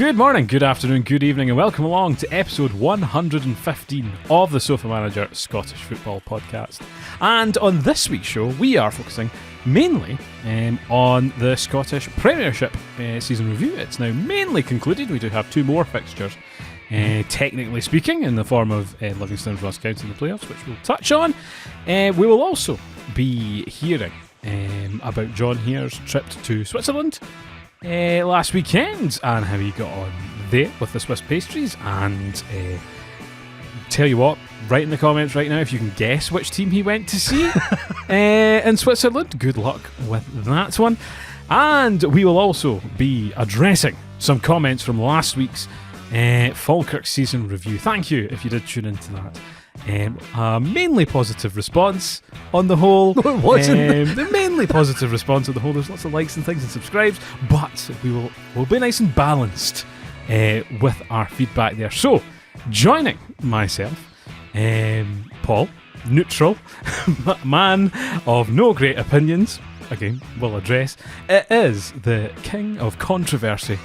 Good morning, good afternoon, good evening, and welcome along to episode 115 of the Sofamanager Scottish Football Podcast. And on this week's show, we are focusing mainly on the Scottish Premiership season review. It's now mainly concluded. We do have two more fixtures, technically speaking, in the form of Livingston and Ross County in the playoffs, which we'll touch on. We will also be hearing about John Here's trip to Switzerland last weekend and how he got on there with the Swiss pastries, and tell you what, write in the comments right now if you can guess which team he went to see in Switzerland. Good luck with that one. And we will also be addressing some comments from last week's Falkirk season review. Thank you if you did tune into that. A mainly positive response on the whole. No, it wasn't. The mainly positive response on the whole. There's lots of likes and things and subscribes, but we'll be nice and balanced with our feedback there. So, joining myself, Paul, neutral, man of no great opinions, again, we'll address, it is the king of controversy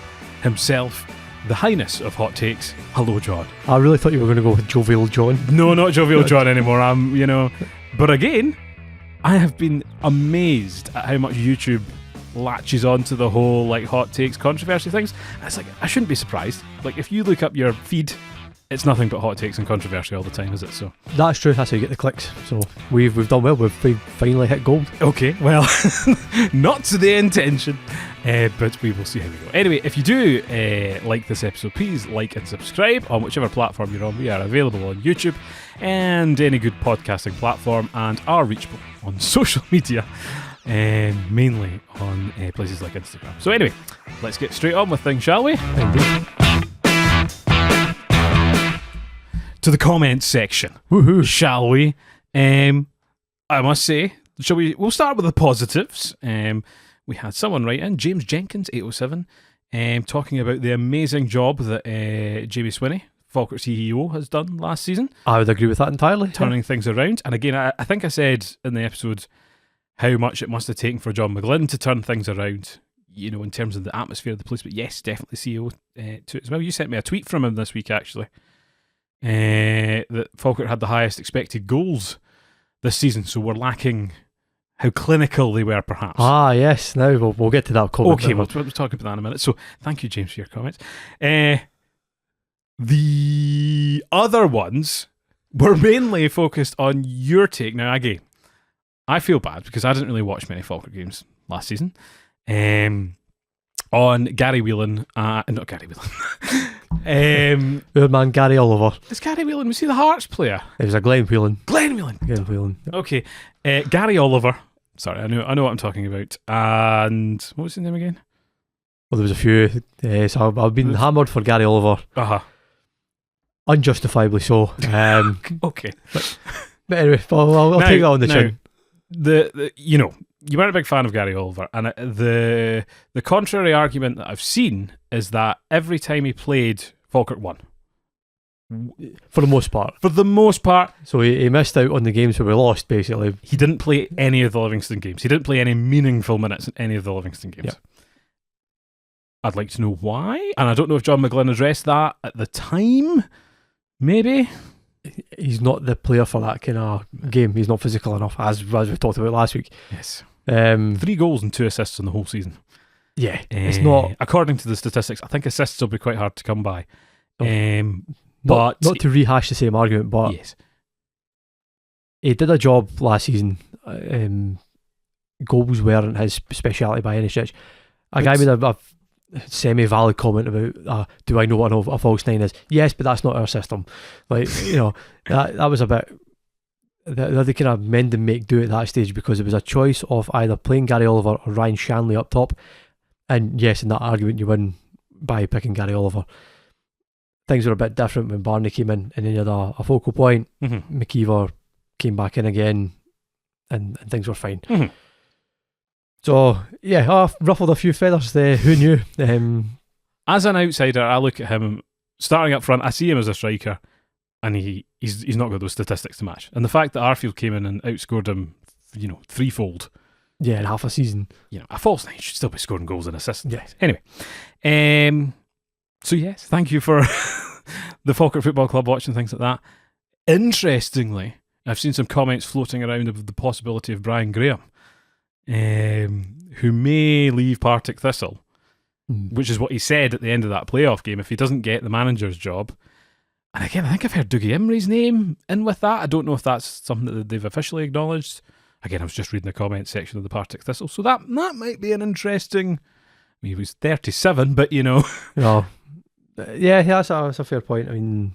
himself, the highness of hot takes. Hello, John. I really thought you were going to go with Jovial John. No, not Jovial John anymore. But again, I have been amazed at how much YouTube latches onto the whole like hot takes controversy things. And it's like, I shouldn't be surprised. Like, if you look up your feed, it's nothing but hot takes and controversy all the time, is it? So that's true. That's how you get the clicks. So we've done well. We've finally hit gold. Okay, well, not to the intention, but we will see how we go. Anyway, if you do like this episode, please like and subscribe on whichever platform you're on. We are available on YouTube and any good podcasting platform, and are reachable on social media, mainly on places like Instagram. So anyway, let's get straight on with things, shall we? Indeed. To the comments section. Woohoo. Shall we? I must say, we'll start with the positives. We had someone write in, James Jenkins 807, talking about the amazing job that Jamie Swinney, Falkirk CEO, has done last season. I would agree with that entirely. Turning things around. And again, I think I said in the episode how much it must have taken for John McGlynn to turn things around, in terms of the atmosphere of the place. But yes, definitely CEO to it as well. You sent me a tweet from him this week, actually. That Falkirk had the highest expected goals this season, so we're lacking how clinical they were, perhaps. Ah, yes. Now we'll get to that comment. Okay, we'll talk about that in a minute. So, thank you, James, for your comments. The other ones were mainly focused on your take. Now, again, I feel bad because I didn't really watch many Falkirk games last season. On Gary Whelan, not Gary Whelan. Our man Gary Oliver. Is Gary Whelan, was he the Hearts player? It was a Glenn Whelan. Glenn Whelan. Glenn Whelan. Yep. Okay. Gary Oliver. Sorry, I know what I'm talking about. And what was his name again? Well, there was a few. So I've been hammered for Gary Oliver. Unjustifiably so. Okay. But anyway, I'll take that on the chin. You weren't a big fan of Gary Oliver, and the contrary argument that I've seen is that every time he played, Falkirk won. For the most part. So he missed out on the games where we lost, basically. He didn't play any of the Livingston games. He didn't play any meaningful minutes in any of the Livingston games. Yeah. I'd like to know why, and I don't know if John McGlynn addressed that at the time. Maybe. He's not the player for that kind of game. He's not physical enough, as we talked about last week. Yes. 3 goals and 2 assists in the whole season. Yeah, it's not. According to the statistics, I think assists will be quite hard to come by. Not to rehash the same argument, but yes, he did a job last season. Goals weren't his speciality by any stretch. A guy made a semi-valid comment about, do I know what a false nine is? Yes, but that's not our system. Like, that was a bit. They kind of mend and make do at that stage, because it was a choice of either playing Gary Oliver or Ryan Shanley up top. And yes, in that argument, you win by picking Gary Oliver. Things were a bit different when Barney came in, and then you had a focal point. Mm-hmm. McKeever came back in again, and things were fine. Mm-hmm. So, yeah, I've ruffled a few feathers there. Who knew? As an outsider, I look at him starting up front. I see him as a striker, and he's not got those statistics to match. And the fact that Arfield came in and outscored him, threefold. Yeah, in half a season. A false nine should still be scoring goals and assists. Yes. Anyway, So yes, thank you for the Falkirk Football Club watching things like that. Interestingly, I've seen some comments floating around of the possibility of Brian Graham, who may leave Partick Thistle, which is what he said at the end of that playoff game if he doesn't get the manager's job. And again, I think I've heard Dougie Imrie's name in with that. I don't know if that's something that they've officially acknowledged. Again, I was just reading the comments section of the Partick Thistle, so that might be an interesting... I mean, he was 37, but you know... No. Yeah, that's a fair point. I mean,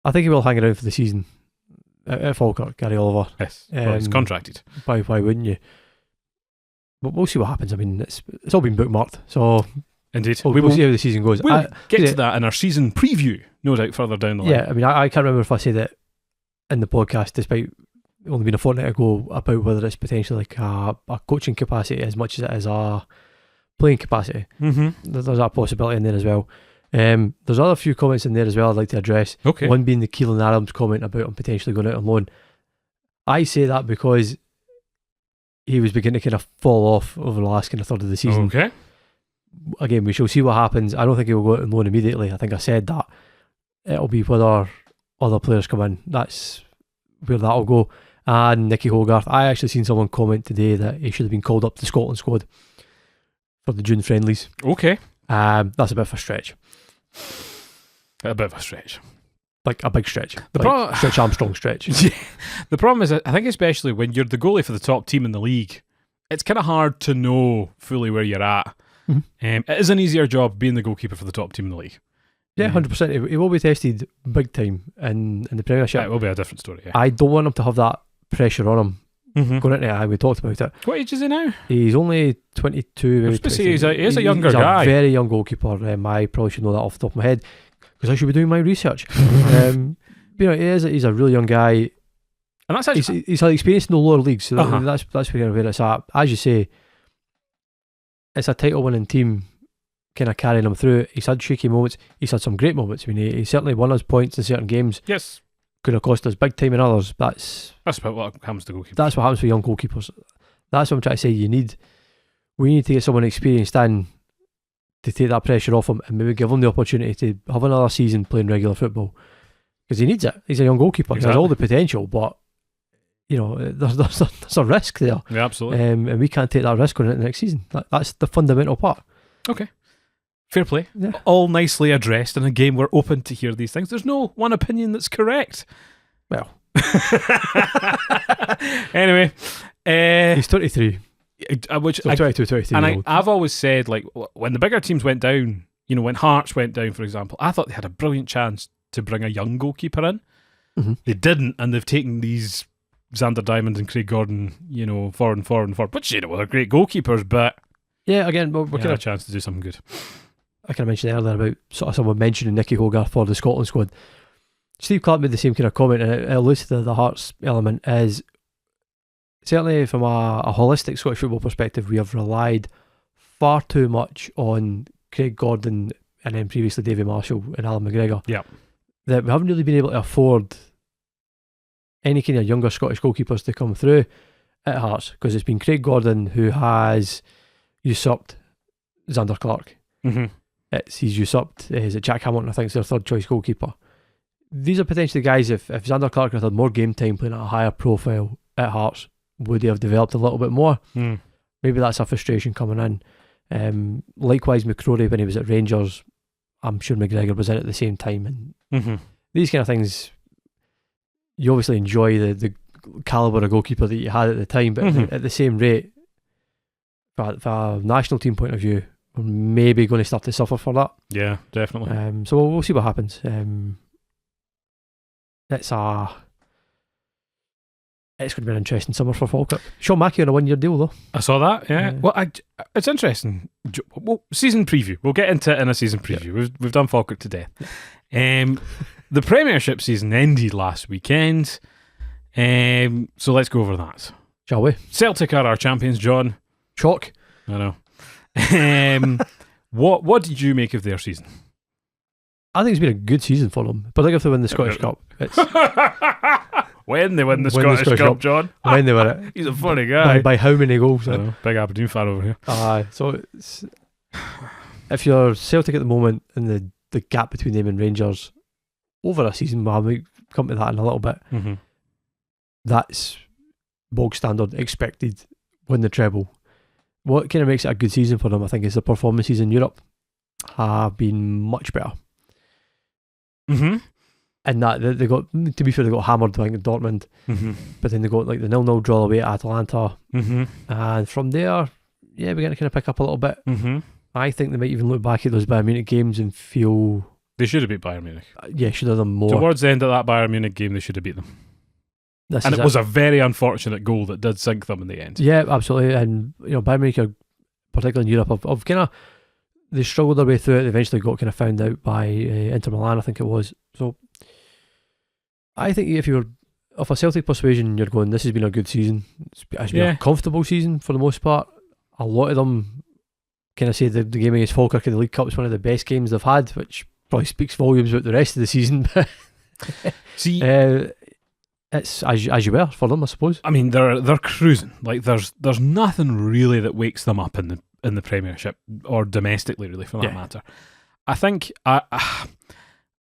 I think he will hang around for the season at Falkirk, Gary Oliver. Yes, well, he's contracted. Why wouldn't you? But we'll see what happens. I mean, it's all been bookmarked, so... Indeed. We'll see how the season goes. We'll get to that in our season preview, no doubt, further down the line. Yeah, I mean, I can't remember if I said it in the podcast, despite only being a fortnight ago, about whether it's potentially like a coaching capacity as much as it is a playing capacity. Mm-hmm. There's that possibility in there as well. There's other few comments in there as well I'd like to address. Okay. One being the Keelan Adams comment about him potentially going out on loan. I say that because he was beginning to kind of fall off over the last kind of third of the season. Okay. Again, we shall see what happens. I don't think he'll go out on loan immediately. I think I said that. It'll be whether other players come in. That's where that'll go. And Nicky Hogarth, I actually seen someone comment today that he should have been called up to the Scotland squad for the June friendlies. Okay. That's a bit of a stretch. A bit of a stretch. Like a big stretch. The Stretch Armstrong stretch. Yeah. The problem is, I think especially when you're the goalie for the top team in the league, it's kind of hard to know fully where you're at. Mm-hmm. It is an easier job being the goalkeeper for the top team in the league. Yeah, 100%. He will be tested big time in the Premiership. It will be a different story. Yeah. I don't want him to have that pressure on him. Mm-hmm. Going into it, we talked about it. What age is he now? He's only 22. I was going to say he's a younger he's guy. A very young goalkeeper. I probably should know that off the top of my head because I should be doing my research. He's a really young guy, and that's actually he's had experience in the lower leagues, so that's where it's at. As you say, it's a title-winning team, kind of carrying him through. He's had shaky moments. He's had some great moments. I mean, he certainly won us points in certain games. Yes. Could have cost us big time in others. That's about what happens to goalkeepers. That's what happens for young goalkeepers. That's what I'm trying to say. We need to get someone experienced in to take that pressure off him and maybe give him the opportunity to have another season playing regular football because he needs it. He's a young goalkeeper. Exactly. He has all the potential, but there's a risk there. Yeah, absolutely. And we can't take that risk on it next season. That's the fundamental part. Okay. Fair play. Yeah. All nicely addressed. And again, we're open to hear these things. There's no one opinion that's correct. Well. Anyway. He's 23. Which so 22, 23. And I've always said, like, when the bigger teams went down, when Hearts went down, for example, I thought they had a brilliant chance to bring a young goalkeeper in. Mm-hmm. They didn't, and they've taken these Xander Diamond and Craig Gordon, forward, which, they're great goalkeepers, but yeah, again, we're kind of a chance to do something good. I kind of mentioned earlier about sort of someone mentioning Nicky Hogarth for the Scotland squad. Steve Clark made the same kind of comment, and it alludes to the Hearts element. Is certainly from a holistic Scottish football perspective, we have relied far too much on Craig Gordon and then previously David Marshall and Alan McGregor. Yeah, that we haven't really been able to afford any kind of younger Scottish goalkeepers to come through at Hearts because it's been Craig Gordon who has usurped Xander Clark. Mm-hmm. He's usurped, is it Jack Hamilton, I think, is their third choice goalkeeper. These are potentially guys, if Xander Clark had more game time playing at a higher profile at Hearts, would he have developed a little bit more? Maybe that's a frustration coming in. Likewise, McCrory, when he was at Rangers, I'm sure McGregor was in at the same time. And these kind of things, you obviously enjoy the calibre of goalkeeper that you had at the time, but at the same rate, from a national team point of view, we're maybe going to start to suffer for that. Yeah, definitely. So we'll see what happens. It's going to be an interesting summer for Falkirk. Sean Mackey on a 1-year deal though. I saw that. Yeah. Well, it's interesting. Well, season preview. We'll get into it in a season preview. Yeah. We've done Falkirk to death. The Premiership season ended last weekend. So let's go over that. Shall we? Celtic are our champions, John. Shock. I know. What did you make of their season? I think it's been a good season for them, particularly if they win the Scottish Cup. When they win the Scottish Cup, John. When they win it. He's a funny guy. By how many goals? Big Aberdeen fan over here. So it's... if you're Celtic at the moment and the gap between them and Rangers over a season, well, we come to that in a little bit. Mm-hmm. That's bog standard, expected, win the treble. What kind of makes it a good season for them, I think, is the performances in Europe have been much better. Mm-hmm. And that they got, to be fair, they got hammered, I think, in Dortmund, but then they got like the 0-0 draw away at Atalanta, and from there, yeah, we're going to kind of pick up a little bit. I think they might even look back at those Bayern Munich games and feel they should have beat Bayern Munich. Yeah, should have done more. Towards the end of that Bayern Munich game, they should have beat them. And it was a very unfortunate goal that did sink them in the end. Yeah, absolutely. And Bayern Munich, particularly in Europe, have kind of, they struggled their way through it. They eventually got kind of found out by Inter Milan, I think it was. So I think if you're of a Celtic persuasion, you're going, this has been a good season. It's been a comfortable season for the most part. A lot of them kind of say the game against Falkirk in the League Cup is one of the best games they've had, which probably speaks volumes about the rest of the season. See, it's as you were for them, I suppose. I mean, they're cruising. Like there's nothing really that wakes them up in the Premiership or domestically, really, for that matter. I think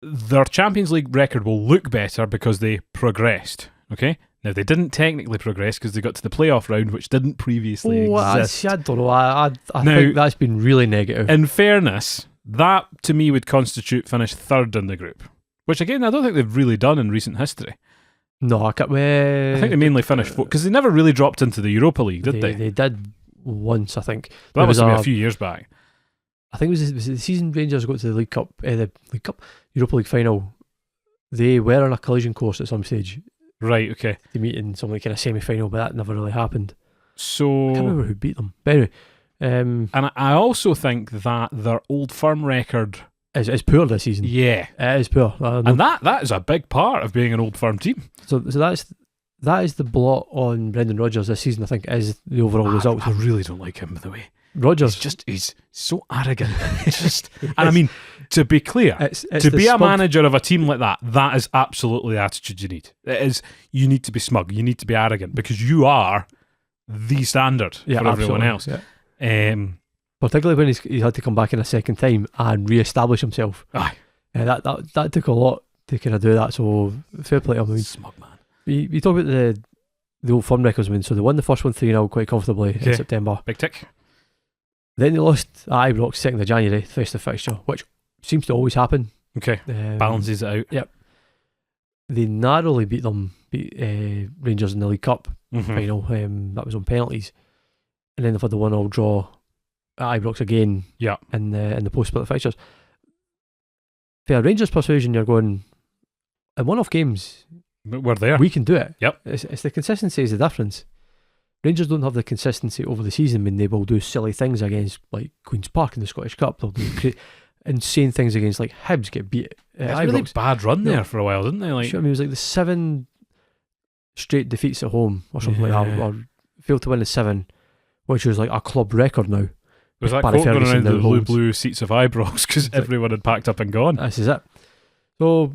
their Champions League record will look better because they progressed. Okay, now they didn't technically progress because they got to the playoff round, which didn't previously exist. I don't know. I think that's been really negative. In fairness, that to me would constitute finish third in the group, which again I don't think they've really done in recent history. No, I think they mainly finished fourth because they never really dropped into the Europa League, did they? They did once, I think. That must have been a few years back. I think was it the season Rangers got to the League Cup, Europa League final. They were on a collision course at some stage. Right, okay. They meet in some kind of semi-final, but that never really happened. So I can't remember who beat them. But anyway, and I also think that their Old Firm record is poor this season. Yeah, it is poor, and that is a big part of being an Old Firm team. So that is the blot on Brendan Rodgers this season. I think is the overall results. I really don't like him, by the way. Rodgers, he's so arrogant. And I mean, to be clear, to be a manager of a team like that is absolutely the attitude you need. It is, you need to be smug, you need to be arrogant, because you are the standard for everyone else. Yeah. Particularly when he had to come back in a second time and re-establish himself. Aye. That took a lot to kind of do that, so fair play to him. Smug man. We talk about the Old Firm records, so they won the first one 3-0 quite comfortably in September. Big tick. Then they lost at Ibrox 2nd of January, festive fixture, which seems to always happen. Okay, balances it out. Yep. They narrowly beat Rangers in the League Cup final. That was on penalties. And then they've had the 1-1 draw at Ibrox again in the post-split fixtures. For a Rangers persuasion, you're going, in one-off games, we're there. We can do it. Yep. It's the consistency is the difference. Rangers don't have the consistency over the season when they will do silly things against like Queen's Park in the Scottish Cup. They'll do insane things against like Hibs get beat. It's a really bad run there for a while, didn't they? Like, it was like the 7 straight defeats at home or something like that, or failed to win the 7, which was like a club record now. Was that quote going around the blue seats of Ibrox because everyone had packed up and gone? This is it. So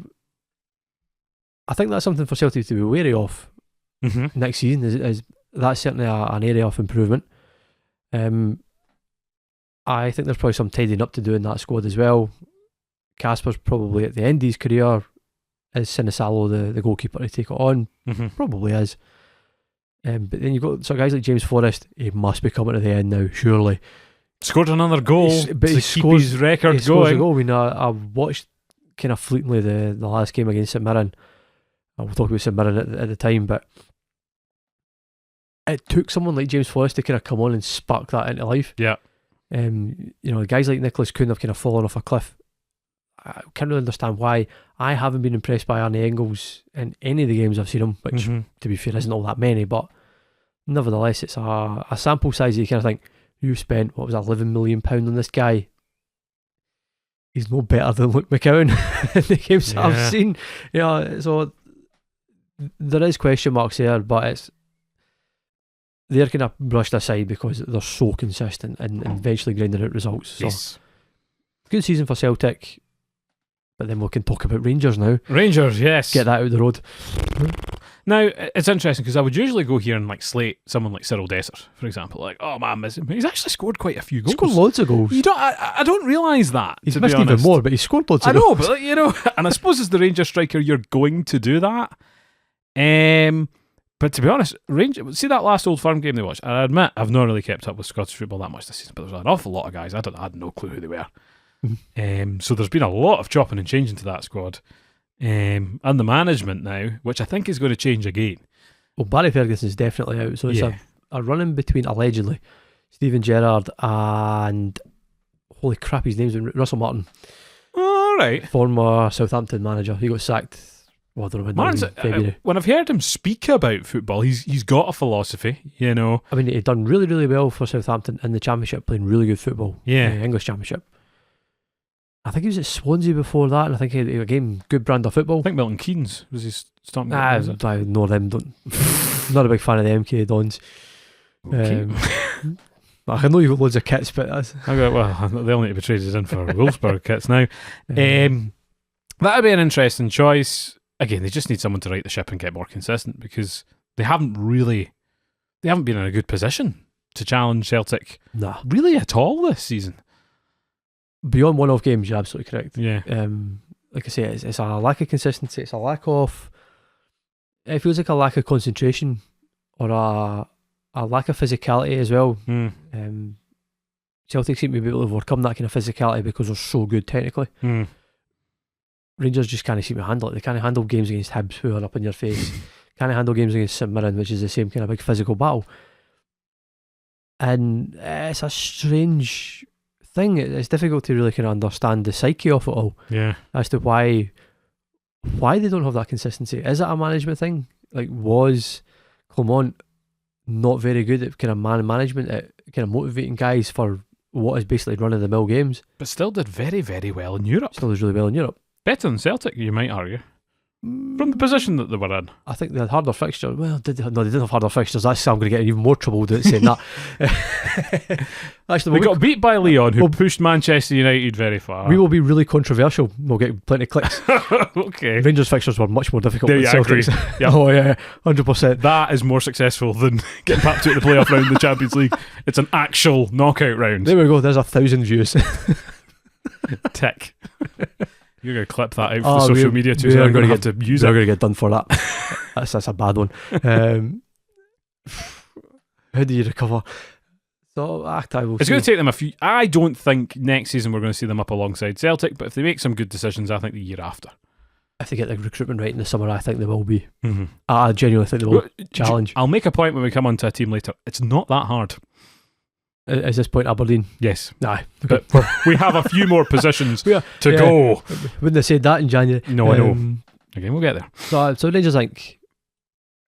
I think that's something for Celtic to be wary of next season. Is that's certainly an area of improvement. I think there's probably some tidying up to do in that squad as well. Casper's probably at the end of his career. Is Sinisalo the goalkeeper to take it on? Probably is. But then you've got guys like James Forrest. He must be coming to the end now, surely. Scored another goal but to keep his record going. I mean, I watched kind of fleetingly the last game against St Mirren. We'll talk about St Mirren at the time, but it took someone like James Forrest to kind of come on and spark that into life. Yeah. Guys like Nicholas Kuhn have kind of fallen off a cliff. I can't really understand why. I haven't been impressed by Arne Engels in any of the games I've seen him, which, to be fair, isn't all that many, but nevertheless, it's a sample size that you kind of think, you spent, £11 million on this guy. He's no better than Luke McCowan in the games that I've seen. So there is question marks there, but they're kind of brushed aside because they're so consistent and eventually grinding out results. So good season for Celtic, but then we can talk about Rangers now. Rangers, yes. Get that out of the road. Now, it's interesting because I would usually go here and like slate someone like Cyril Dessers, for example. Like, oh man, miss him. He's actually scored quite a few goals. He's scored loads of goals. I don't realise that. He's missed even more, but he's scored loads of goals. I know, but like, you know, and I suppose as the Rangers striker, you're going to do that. But to be honest, see that last Old Firm game they watched. I admit I've not really kept up with Scottish football that much this season, but there's an awful lot of guys I had no clue who they were. So there's been a lot of chopping and changing to that squad. And the management now, which I think is going to change again. Well, Barry Ferguson's definitely out, so it's a running between, allegedly, Stephen Gerrard and, holy crap, his name's Russell Martin. All right. Former Southampton manager. He got sacked, well, I don't know, Martin's, February. When I've heard him speak about football, he's got a philosophy, you know. I mean, he'd done really, really well for Southampton in the Championship, playing really good football. Yeah. English Championship. I think he was at Swansea before that, and I think he again good brand of football. I think Milton Keynes was his starting. I know them. Not a big fan of the MK Dons. Okay. I know you've got loads of kits, but that's they'll need to be traded in for Wolfsburg kits now. That'd be an interesting choice. Again, they just need someone to right the ship and get more consistent because they haven't been in a good position to challenge Celtic really at all this season. Beyond one-off games, you're absolutely correct. Yeah. Like I say, it's a lack of consistency. It's a lack of. It feels like a lack of concentration, or a lack of physicality as well. Celtic seem to be able to overcome that kind of physicality because they're so good technically. Rangers just can't seem to handle it. They can't handle games against Hibs, who are up in your face. Can't handle games against St Mirren, which is the same kind of big physical battle. And it's a strange thing. It's difficult to really kind of understand the psyche of it all. Yeah. As to why they don't have that consistency. Is it a management thing? Like, was Clement not very good at kind of management, at kind of motivating guys for what is basically run-of-the-mill games? But still did very, very well in Europe. Still does really well in Europe. Better than Celtic, you might argue. From the position that they were in. I think they had harder fixtures. Well, they didn't have harder fixtures. I'm going to get in even more trouble saying that. Actually, they got beat by Lyon, who pushed Manchester United very far. We will be really controversial. We'll get plenty of clicks. Okay. Rangers fixtures were much more difficult than I Celtic's. agree. Yep. Oh yeah, 100%. That is more successful than getting back to the playoff round in the Champions League. It's an actual knockout round. There we go. There's 1,000 views. Tick. You're going to clip that out for social media too, so I'm going to have to use it. We're going to get done for that. That's a bad one. How do you recover? So, it's going to take them a few. I don't think next season we're going to see them up alongside Celtic, but if they make some good decisions, I think the year after. If they get the recruitment right in the summer, I think they will be. I genuinely think they will challenge. I'll make a point when we come on to a team later. It's not that hard. Is this point Aberdeen? Yes. Nah. But we have a few more positions to go. Wouldn't have said that in January. No, I know. Again, we'll get there. So Rangers, think,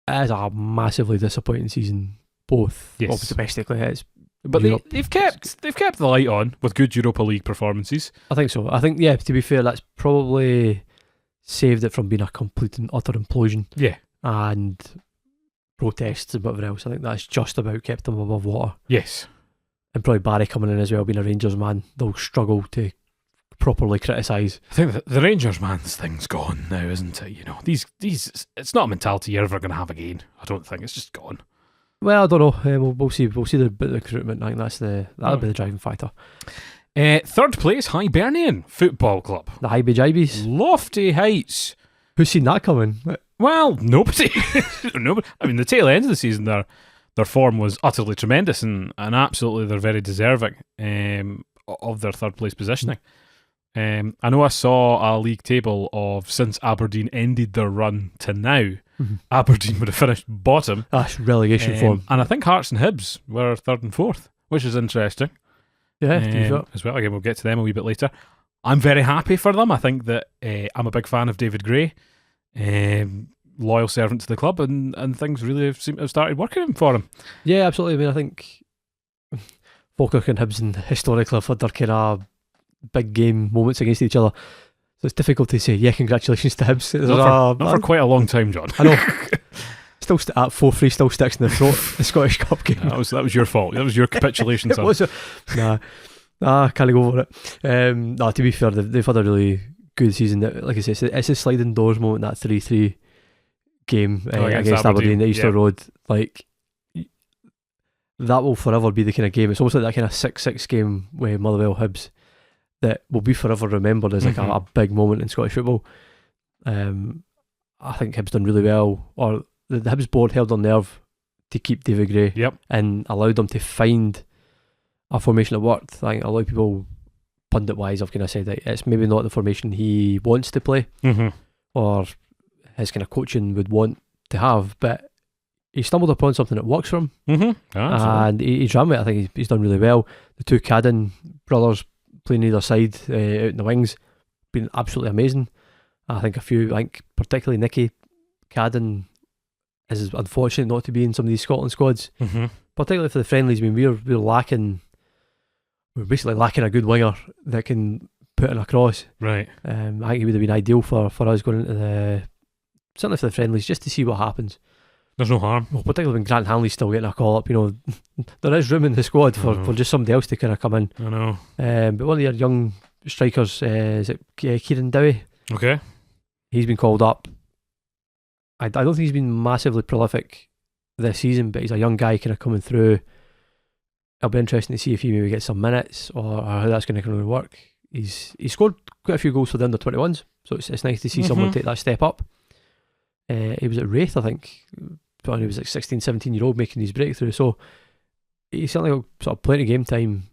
it is a massively disappointing season, both. Yes. Obviously, domestically. But they've kept the light on with good Europa League performances. I think so. I think, to be fair, that's probably saved it from being a complete and utter implosion. Yeah. And protests and whatever else. I think that's just about kept them above water. Yes. And probably Barry coming in as well, being a Rangers man, they'll struggle to properly criticise. I think the Rangers man's thing's gone now, isn't it? You know, these it's not a mentality you're ever going to have again. I don't think it's just gone. Well, I don't know. We'll see. We'll see the bit of recruitment. I think that'll be the driving factor. Third place, Hibernian Football Club. The Hibby Jibbies. Lofty heights. Who's seen that coming? Well, nobody. Nobody. I mean, the tail end of the season, their form was utterly tremendous, and absolutely they're very deserving of their third place positioning. I know I saw a league table of since Aberdeen ended their run to now, Aberdeen would have finished bottom. That's relegation form. And I think Hearts and Hibs were third and fourth, which is interesting. Yeah, as well. Again, we'll get to them a wee bit later. I'm very happy for them. I think that I'm a big fan of David Gray, loyal servant to the club, and things really seem to have started working for him. Yeah, absolutely. I mean, I think Falkirk and Hibs and historically have had their kind of big game moments against each other. So it's difficult to say, congratulations to Hibs. Not for quite a long time, John. I know. Still at 4-3, still sticks in the throat. The Scottish Cup game. That was your fault. That was your capitulation, son. I can't go over it. To be fair, they've had a really good season. Like I say, it's a sliding doors moment, that 3-3 game against against Aberdeen at Easter yeah. Road. Like, that will forever be the kind of game. It's almost like that kind of 6-6 game with Motherwell Hibs that will be forever remembered as like a big moment in Scottish football. I think Hibs done really well, or the Hibs board held their nerve to keep David Gray and allowed them to find a formation that worked. I think a lot of people, pundit wise, have kind of said that it's maybe not the formation he wants to play or his kind of coaching would want to have, but he stumbled upon something that works for him, and he's ran with it. I think he's done really well. The two Cadden brothers playing either side out in the wings, been absolutely amazing. I think particularly Nicky Cadden is unfortunate not to be in some of these Scotland squads, particularly for the friendlies. I mean, we're basically lacking a good winger that can put in a cross. Right. I think he would have been ideal for us going into certainly for the friendlies, just to see what happens. There's no harm. Well, particularly when Grant Hanley's still getting a call up, there is room in the squad for just somebody else to kind of come in. I know. But one of your young strikers, is it Kieran Dowie? Okay. He's been called up. I don't think he's been massively prolific this season, but he's a young guy kind of coming through. It'll be interesting to see if he maybe gets some minutes or how that's going to kind of work. He's scored quite a few goals for the under-21s, so it's nice to see someone take that step up. He was at Wraith, I think, when he was like 16, 17-year-old making his breakthrough, so he's certainly got sort of plenty of game time.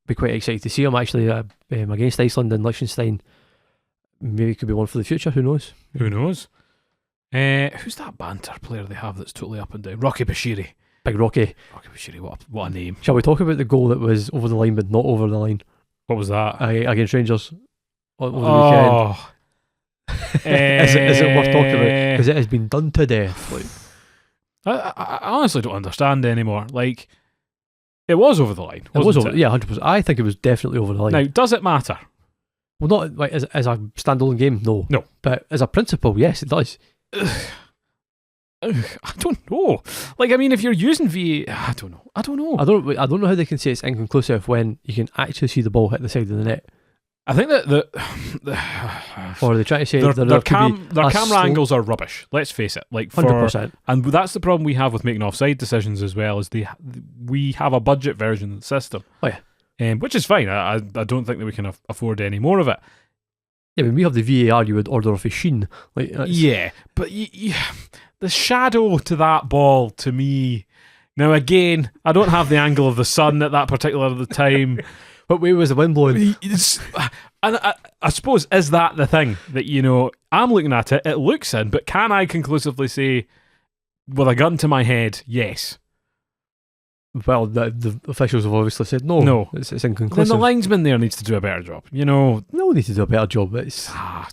Be quite excited to see him actually against Iceland and Liechtenstein. Maybe it could be one for the future, who knows? Who knows? Who's that banter player they have that's totally up and down? Rocky Bashiri. Big Rocky. Rocky Bashiri, what a name. Shall we talk about the goal that was over the line but not over the line? What was that? Against Rangers over the weekend. Is it worth talking about? Because it has been done to death. I honestly don't understand anymore. Like, it was over the line. It was over, yeah, 100%. I think it was definitely over the line. Now, does it matter? Well, not like as a standalone game, no. But as a principle, yes, it does. I don't know. Like, I mean, if you're using VAR, I don't know. I don't know how they can say it's inconclusive when you can actually see the ball hit the side of the net. I think that or are they trying to say their camera angles are rubbish. Let's face it. Like 100%. And that's the problem we have with making offside decisions as well. Is we have a budget version of the system. Oh yeah. Which is fine. I don't think that we can afford any more of it. Yeah, when we have the VAR, you would order off a sheen. Like, yeah, but the shadow to that ball, to me. Now again, I don't have the angle of the sun at that particular time. What way was the wind blowing? And I suppose, is that the thing that, I'm looking at it, it looks in, but can I conclusively say, with a gun to my head, yes? Well, the officials have obviously said no. It's inconclusive. Then the linesman there needs to do a better job. No, needs to do a better job. I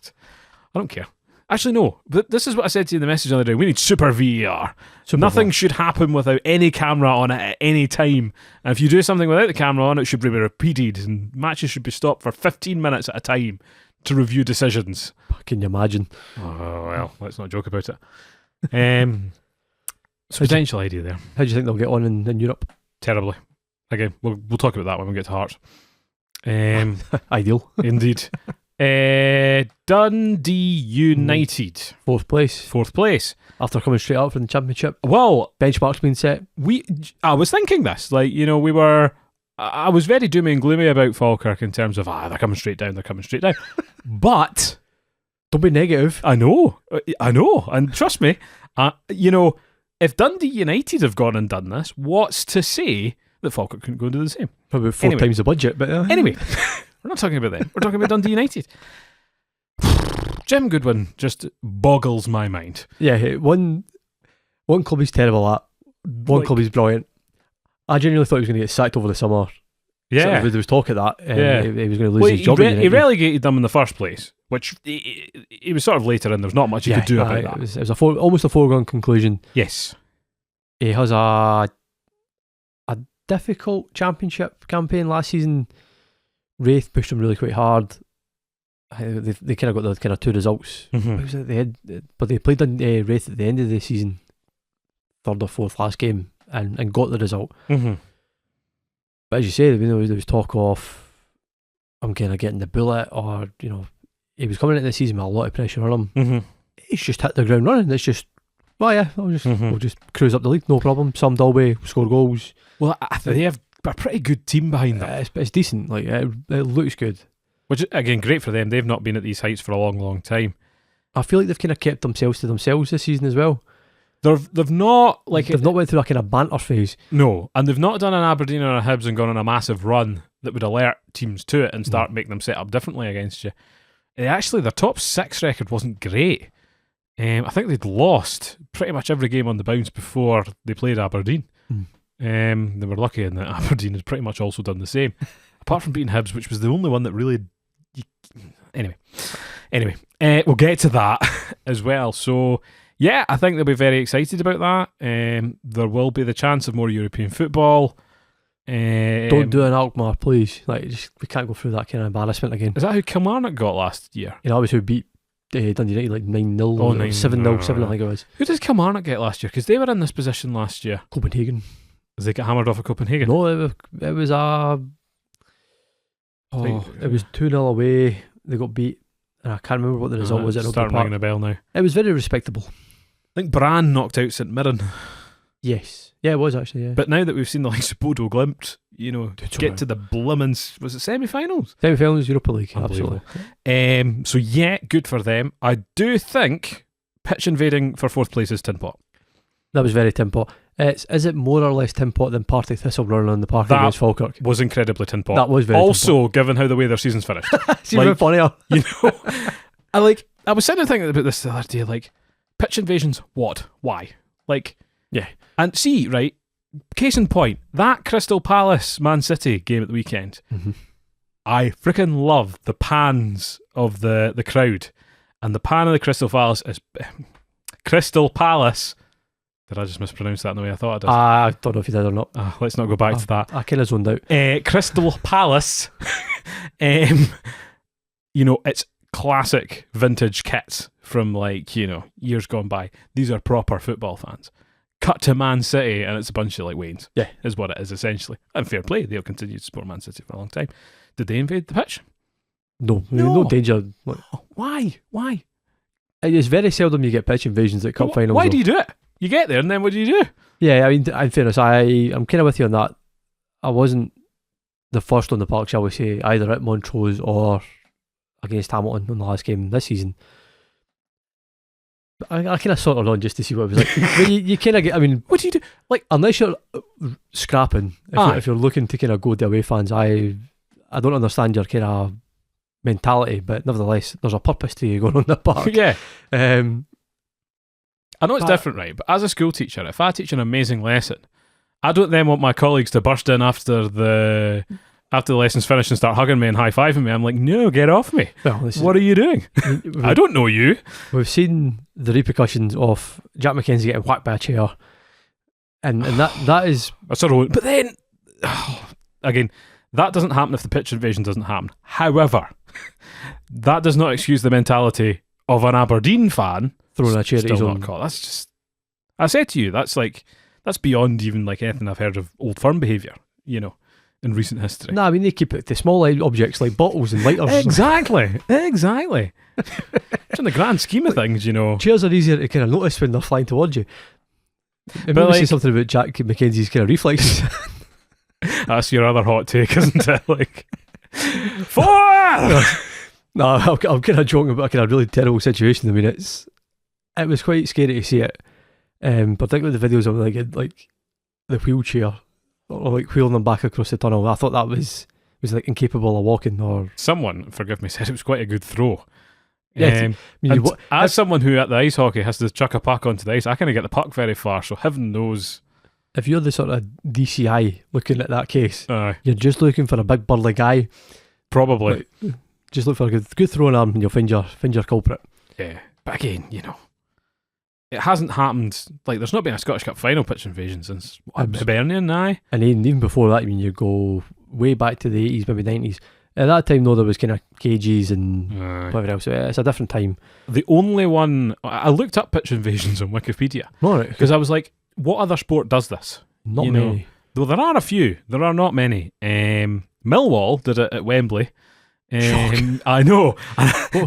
don't care. Actually, no. This is what I said to you in the message the other day. We need super VAR. Nothing should happen without any camera on it at any time. And if you do something without the camera on, it should be repeated. And matches should be stopped for 15 minutes at a time to review decisions. Can you imagine? Oh, well, let's not joke about it. It's a potential idea there. How do you think they'll get on in Europe? Terribly. Again, we'll talk about that when we get to Hearts. Ideal. Indeed. Dundee United. Fourth place. After coming straight up from the Championship. Well, benchmark's been set. I was thinking this. I was very doomy and gloomy about Falkirk in terms of, they're coming straight down. But don't be negative. I know. And trust me, if Dundee United have gone and done this, what's to say that Falkirk couldn't go and do the same? Probably 4 times the budget, but anyway, we're not talking about them. We're talking about Dundee United. Jim Goodwin just boggles my mind. Yeah, one club he's terrible at. One club he's brilliant. I genuinely thought he was going to get sacked over the summer. Yeah, there was talk of that. He was going to lose his job. He relegated them in the first place, which he was sort of later in. There's not much he could do about that. It was almost a foregone conclusion. Yes, he has a difficult Championship campaign last season. Wraith pushed him really quite hard. They kind of got the kind of 2 results. But they played on Wraith at the end of the season, 3rd or 4th last game, and got the result. But as you say, there was talk of I'm kind of getting the bullet, or he was coming into the season with a lot of pressure on him. He's just hit the ground running. It's just Well, yeah, we'll just cruise up the league, no problem. Some Dalby score goals. Well, I think they have a pretty good team behind them. It's decent. Like it looks good. Which, again, great for them. They've not been at these heights for a long, long time. I feel like they've kind of kept themselves to themselves this season as well. They've not not went through a kind of banter phase. No, and they've not done an Aberdeen or a Hibs and gone on a massive run that would alert teams to it and start making them set up differently against you. Actually, their top 6 record wasn't great. I think they'd lost pretty much every game on the bounce before they played Aberdeen. They were lucky in that Aberdeen has pretty much also done the same, apart from beating Hibs, which was the only one that really. Anyway, we'll get to that as well. So, yeah, I think they'll be very excited about that. There will be the chance of more European football. Don't do an Alkmaar, please. We can't go through that kind of embarrassment again. Is that who Kilmarnock got last year? That was who beat Dundee United 9-0, 7-0, 7 I think it was. Who does Kilmarnock get last year? Because they were in this position last year. Copenhagen. Did they get hammered off of Copenhagen? No, it was it was 2-0 away. They got beat. And I can't remember what the result was. Starting ringing a bell now. It was very respectable. I think Brann knocked out St Mirren. Yes. Yeah, it was actually, yeah. But now that we've seen the likes of Bodo Glimt, get to the bloomins, was it semi-finals? Semi-finals, Europa League, absolutely. So yeah, good for them. I do think pitch invading for 4th place is tin pot. That was very tin pot. Is it more or less tin pot than Partick Thistle running on the park against Falkirk? Was incredibly tin pot. That was very also, tin pot. Given how the way their season's finished. It's even funnier. I was sitting and thinking about this the other day, pitch invasions, what? Why? Yeah. And see, right, case in point, that Crystal Palace Man City game at the weekend, I freaking love the pans of the crowd. And the pan of the Crystal Palace is Crystal Palace. Did I just mispronounce that in the way I thought I did? I don't know if you did or not. Let's not go back to that. I kind of zoned out. Crystal Palace. It's classic vintage kits from years gone by. These are proper football fans. Cut to Man City and it's a bunch of Waynes. Yeah, is what it is essentially. And fair play, they'll continue to support Man City for a long time. Did they invade the pitch? No danger. Why? It's very seldom you get pitch invasions at cup finals. Why do you do it? You get there and then what do you do? Yeah, I mean, in fairness, I'm kind of with you on that. I wasn't the first on the park, shall we say, either at Montrose or against Hamilton in the last game this season. But I kind of sorted on just to see what it was like. But you kind of get, I mean, what do you do? Unless you're scrapping, if you're looking to kind of go the away fans, I don't understand your kind of mentality, but nevertheless, there's a purpose to you going on the park. Yeah. I know it's different, right? But as a school teacher, if I teach an amazing lesson, I don't then want my colleagues to burst in after the lesson's finished and start hugging me and high-fiving me. I'm like, no, get off me. Well, what are you doing? I don't know you. We've seen the repercussions of Jack McKenzie getting whacked by a chair. And that is... But then, again, that doesn't happen if the pitch invasion doesn't happen. However, that does not excuse the mentality of an Aberdeen fan throwing a chair at his own. That's just... I said to you, that's beyond even anything I've heard of Old Firm behaviour, in recent history. No, I mean, they keep it to small objects like bottles and lighters. Exactly. It's in the grand scheme of things, Chairs are easier to kind of notice when they're flying towards you. It may say something about Jack McKenzie's kind of reflexes. That's your other hot take, isn't it? Four! No, I'm kind of joking about a kind of really terrible situation. I mean, it was quite scary to see it. Particularly the videos of the wheelchair or wheeling them back across the tunnel. I thought that was incapable of walking. Or someone, forgive me, said it was quite a good throw. Yeah, as someone who at the ice hockey has to chuck a puck onto the ice, I can't get the puck very far. So heaven knows. If you're the sort of DCI looking at that case, you're just looking for a big burly guy. Probably. Just look for a good throwing arm and you'll find your culprit. Yeah, but again, it hasn't happened. There's not been a Scottish Cup final pitch invasion since Hibernian, And even before that, you go way back to the 80s, maybe 90s. At that time, though, there was kind of cages and whatever else. It's a different time. The only one... I looked up pitch invasions on Wikipedia. Because I was like, what other sport does this? Not many. Though there are a few. There are not many. Millwall did it at Wembley. I know.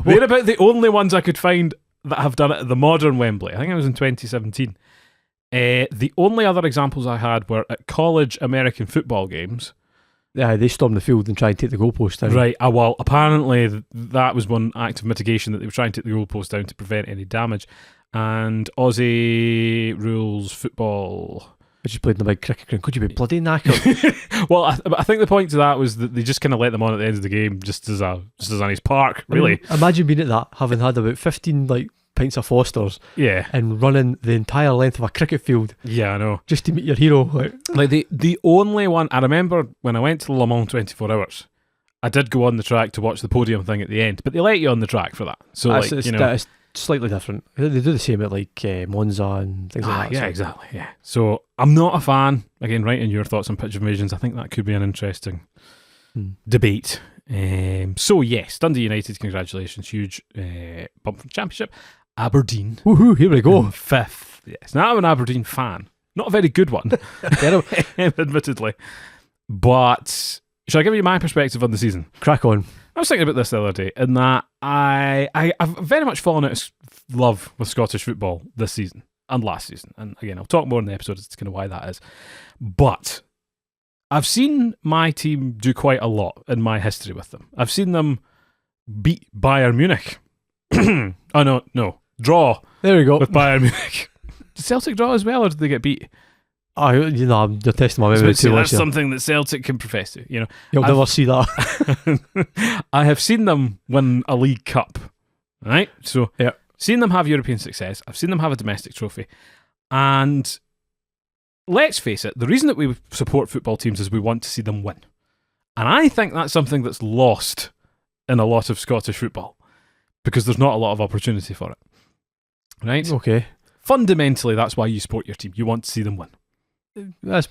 They're about the only ones I could find that have done it at the modern Wembley. I think it was in 2017. The only other examples I had were at college American football games. Yeah, they stormed the field and tried to take the goalpost down. Right. Well, apparently that was one act of mitigation, that they were trying to take the goalpost down to prevent any damage. And Aussie rules football. I just played in the big cricket ground. Could you be bloody knackered? Well, I think the point to that was that they just kind of let them on at the end of the game, just as a nice park, really. I mean, imagine being at that, having had about 15 pints of Fosters, Yeah. and running the entire length of a cricket field Yeah, I know. just to meet your hero. Like the only one I remember when I went to Le Mans 24 Hours, I did go on the track to watch the podium thing at the end, but they let you on the track for that. So it's slightly different. They do the same at Monza and things like that. Yeah, so. exactly. Yeah. So I'm not a fan. Again, write in your thoughts on pitch invasions. I think that could be an interesting debate. So yes, Dundee United, congratulations, huge bump from Championship. Aberdeen, Woohoo! Here we go. 5th. Yes. Now I'm an Aberdeen fan. Not a very good one, admittedly. But shall I give you my perspective on the season? Crack on. I was thinking about this the other day, in that I've very much fallen out of love with Scottish football this season and last season. And again, I'll talk more in the episode as to kind of why that is. But I've seen my team do quite a lot in my history with them. I've seen them beat Bayern Munich. Oh, no. Draw. There we go. With Bayern Munich. Did Celtic draw as well, or did they get beat? I'm testing my memory too much. That's something that Celtic can profess to. You'll never see that. I have seen them win a League Cup, right? So, yeah, seen them have European success. I've seen them have a domestic trophy, and let's face it, the reason that we support football teams is we want to see them win, and I think that's something that's lost in a lot of Scottish football because there's not a lot of opportunity for it, right? Okay. Fundamentally, that's why you support your team. You want to see them win. But that's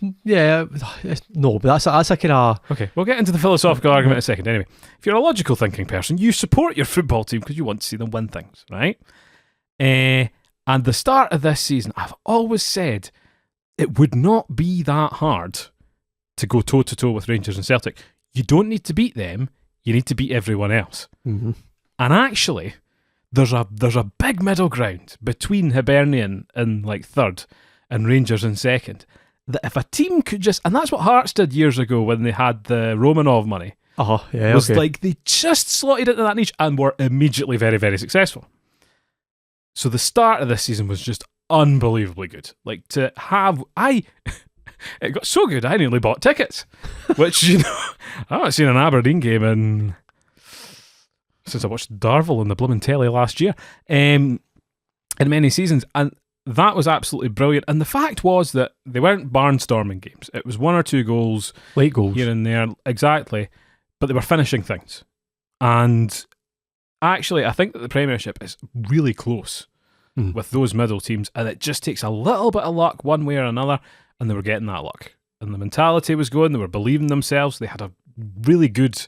a kind of... Okay, we'll get into the philosophical argument in a second. Anyway, if you're a logical thinking person, you support your football team because you want to see them win things, right? And the start of this season, I've always said it would not be that hard to go toe-to-toe with Rangers and Celtic. You don't need to beat them, you need to beat everyone else. Mm-hmm. And actually, there's a big middle ground between Hibernian in third and Rangers in second. That if a team could just, and that's what Hearts did years ago when they had the Romanov money. Yeah, was okay. they just slotted into that niche and were immediately very, very successful. So the start of this season was just unbelievably good. It got so good I nearly bought tickets, which I haven't seen an Aberdeen game since I watched Darvel in the blooming telly last year, in many seasons, and that was absolutely brilliant. And the fact was that they weren't barnstorming games. It was one or two goals, late goals here and there, exactly, but they were finishing things. And actually, I think that the Premiership is really close with those middle teams, and it just takes a little bit of luck one way or another, and they were getting that luck. And the mentality was going, they were believing themselves, they had a really good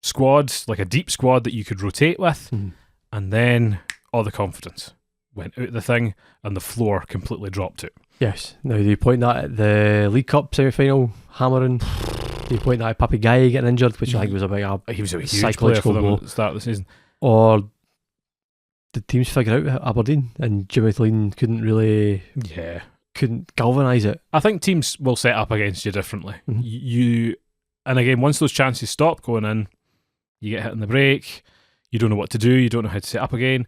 squad, a deep squad that you could rotate with, and then all the confidence went out the thing and the floor completely dropped it. Yes. Now, do you point that at the League Cup semi-final hammering? Do you point that at Papi Guy getting injured, which I think was he was a huge psychological player for them blow at the start of the season? Or did teams figure out Aberdeen and Jimmy Lean couldn't galvanise it? I think teams will set up against you differently. Mm-hmm. And again, once those chances stop going in, you get hit in the break, you don't know what to do, you don't know how to set up again.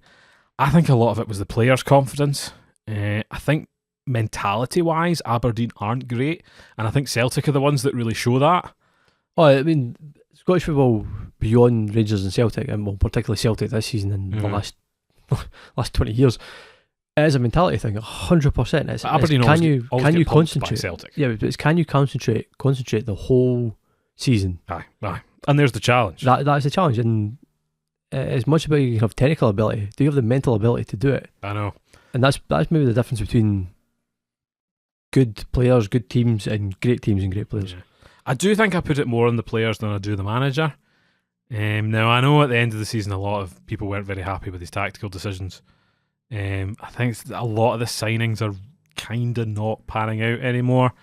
I think a lot of it was the players' confidence. I think mentality-wise, Aberdeen aren't great, and I think Celtic are the ones that really show that. Oh, I mean, Scottish football beyond Rangers and Celtic, and particularly Celtic this season and the last 20 years, it is a mentality thing. 100%. It's Aberdeen can you concentrate? Celtic. Yeah, but it's can you concentrate the whole season? Aye. And there's the challenge. That's the challenge, and as much about you have technical ability, do you have the mental ability to do it? I know. And that's maybe the difference between good players, good teams, and great teams and great players. Yeah. I do think I put it more on the players than I do the manager. Now, I know at the end of the season a lot of people weren't very happy with his tactical decisions. I think a lot of the signings are kind of not panning out anymore.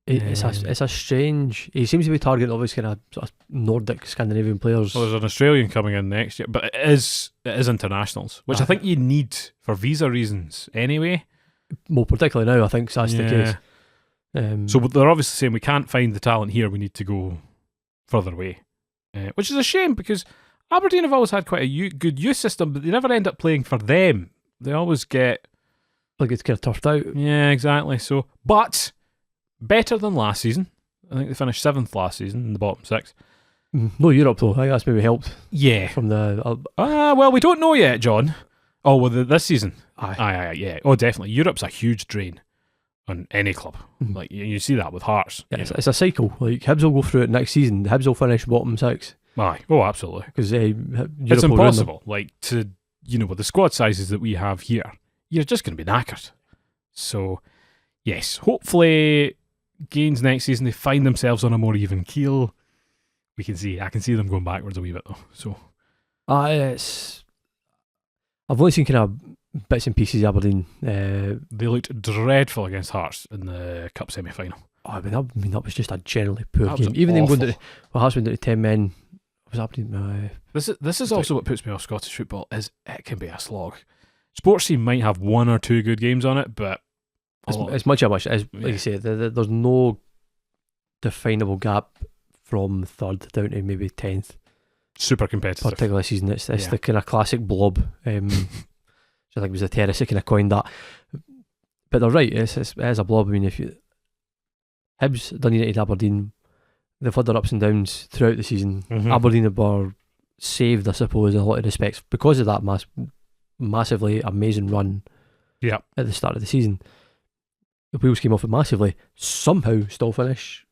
It's a strange. He seems to be targeting obviously kind of sort of Nordic Scandinavian players. Well, there's an Australian coming in next year, but it is internationals, which I think you need for visa reasons anyway. More particularly now, I think that's the case. So they're obviously saying we can't find the talent here, we need to go further away, which is a shame because Aberdeen have always had quite a good youth system, but they never end up playing for them. They always get like it's kind of turfed out. Yeah, exactly. So, but better than last season. I think they finished 7th last season in the bottom 6. No Europe though. I think that's maybe helped. Yeah. From the well, we don't know yet, John. Oh, well, this season. Aye, yeah. Oh, definitely. Europe's a huge drain on any club. Like you see that with Hearts. Yeah, it's a cycle. Like Hibs will go through it next season. The Hibs will finish bottom 6. Aye. Oh, absolutely. Because it's impossible. Like to with the squad sizes that we have here, you're just going to be knackered. So, yes, hopefully, gains next season they find themselves on a more even keel. I can see them going backwards a wee bit though. So, I've only seen kind of bits and pieces of Aberdeen. They looked dreadful against Hearts in the cup semi-final. I mean that was just a generally poor That game. was Even them awful. going to Hearts went down to 10 men. Was Aberdeen? This is also what puts me off Scottish football is it can be a slog. Sports team might have 1 or 2 good games on it, but it's much like you say. There's no definable gap from 3rd down to maybe 10th. Super competitive. Particular season, it's the kind of classic blob. So I think it was the Terrace that kind of coined that. But they're right. It is a blob. I mean, if you Hibs, Dundee United, Aberdeen, they've had their ups and downs throughout the season. Aberdeen were saved, I suppose, in a lot of respects because of that massively amazing run. Yeah. At the start of the season, the wheels came off it massively. Somehow, still finish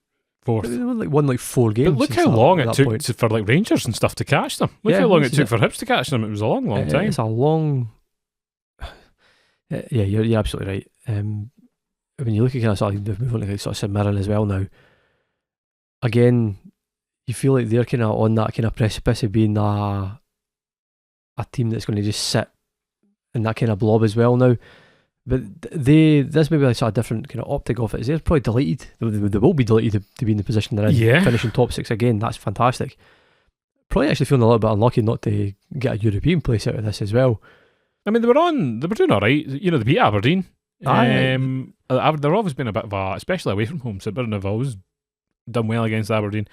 4th. They won 4 games. But look how long it took for Rangers and stuff to catch them. Look how long it took for Hibs to catch them. It was a long time. It's a long. Yeah, you're absolutely right. When you look at kind of sort of moving like sort of St Mirren as well now, again, you feel like they're kind of on that kind of precipice of being a team that's going to just sit in that kind of blob as well now. But this may be like sort of different kind of optic of it. Is they're probably delighted. They will be delighted to be in the position they're in, finishing top 6 again. That's fantastic. Probably actually feeling a little bit unlucky not to get a European place out of this as well. I mean, they were doing all right. They beat Aberdeen. They've always been a bit of especially away from home. St Mirren have always done well against Aberdeen.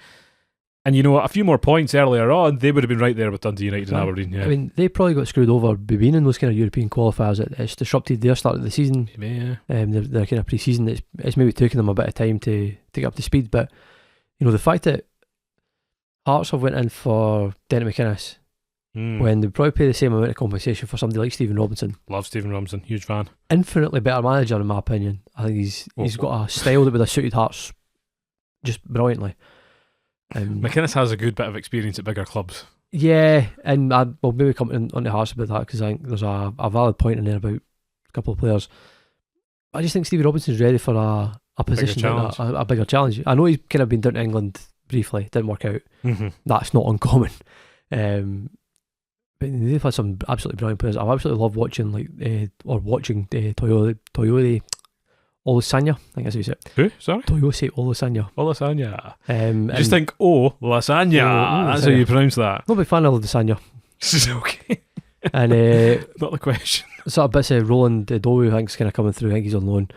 And a few more points earlier on, they would have been right there with Dundee United and Aberdeen. Yeah. I mean, they probably got screwed over by being in those kind of European qualifiers. It's disrupted their start of the season. Yeah. Their kind of pre-season, it's maybe taken them a bit of time to get up to speed. But the fact that Hearts have went in for Dennis McInnes when they probably pay the same amount of compensation for somebody like Stephen Robinson. Love Stephen Robinson, huge fan. Infinitely better manager in my opinion. I think he's got a style that would have suited Hearts just brilliantly. McInnes has a good bit of experience at bigger clubs. Yeah, and we'll maybe come on to Hearts about that because I think there's a valid point in there about a couple of players. I just think Stevie Robinson's ready for a position like that, a bigger challenge. I know he's kind of been down to England briefly, didn't work out. That's not uncommon. But they've had some absolutely brilliant players. I absolutely love watching Toyosi Olusanya. I think that's how you say it. Who? Sorry? Toyosi Olusanya. Olusanya. Just think, lasagna. That's how you pronounce that. Not a big fan of lasagna. Okay. And not the question. Sort of bits of Roland Dowie, I think, is kind of coming through. I think he's on loan.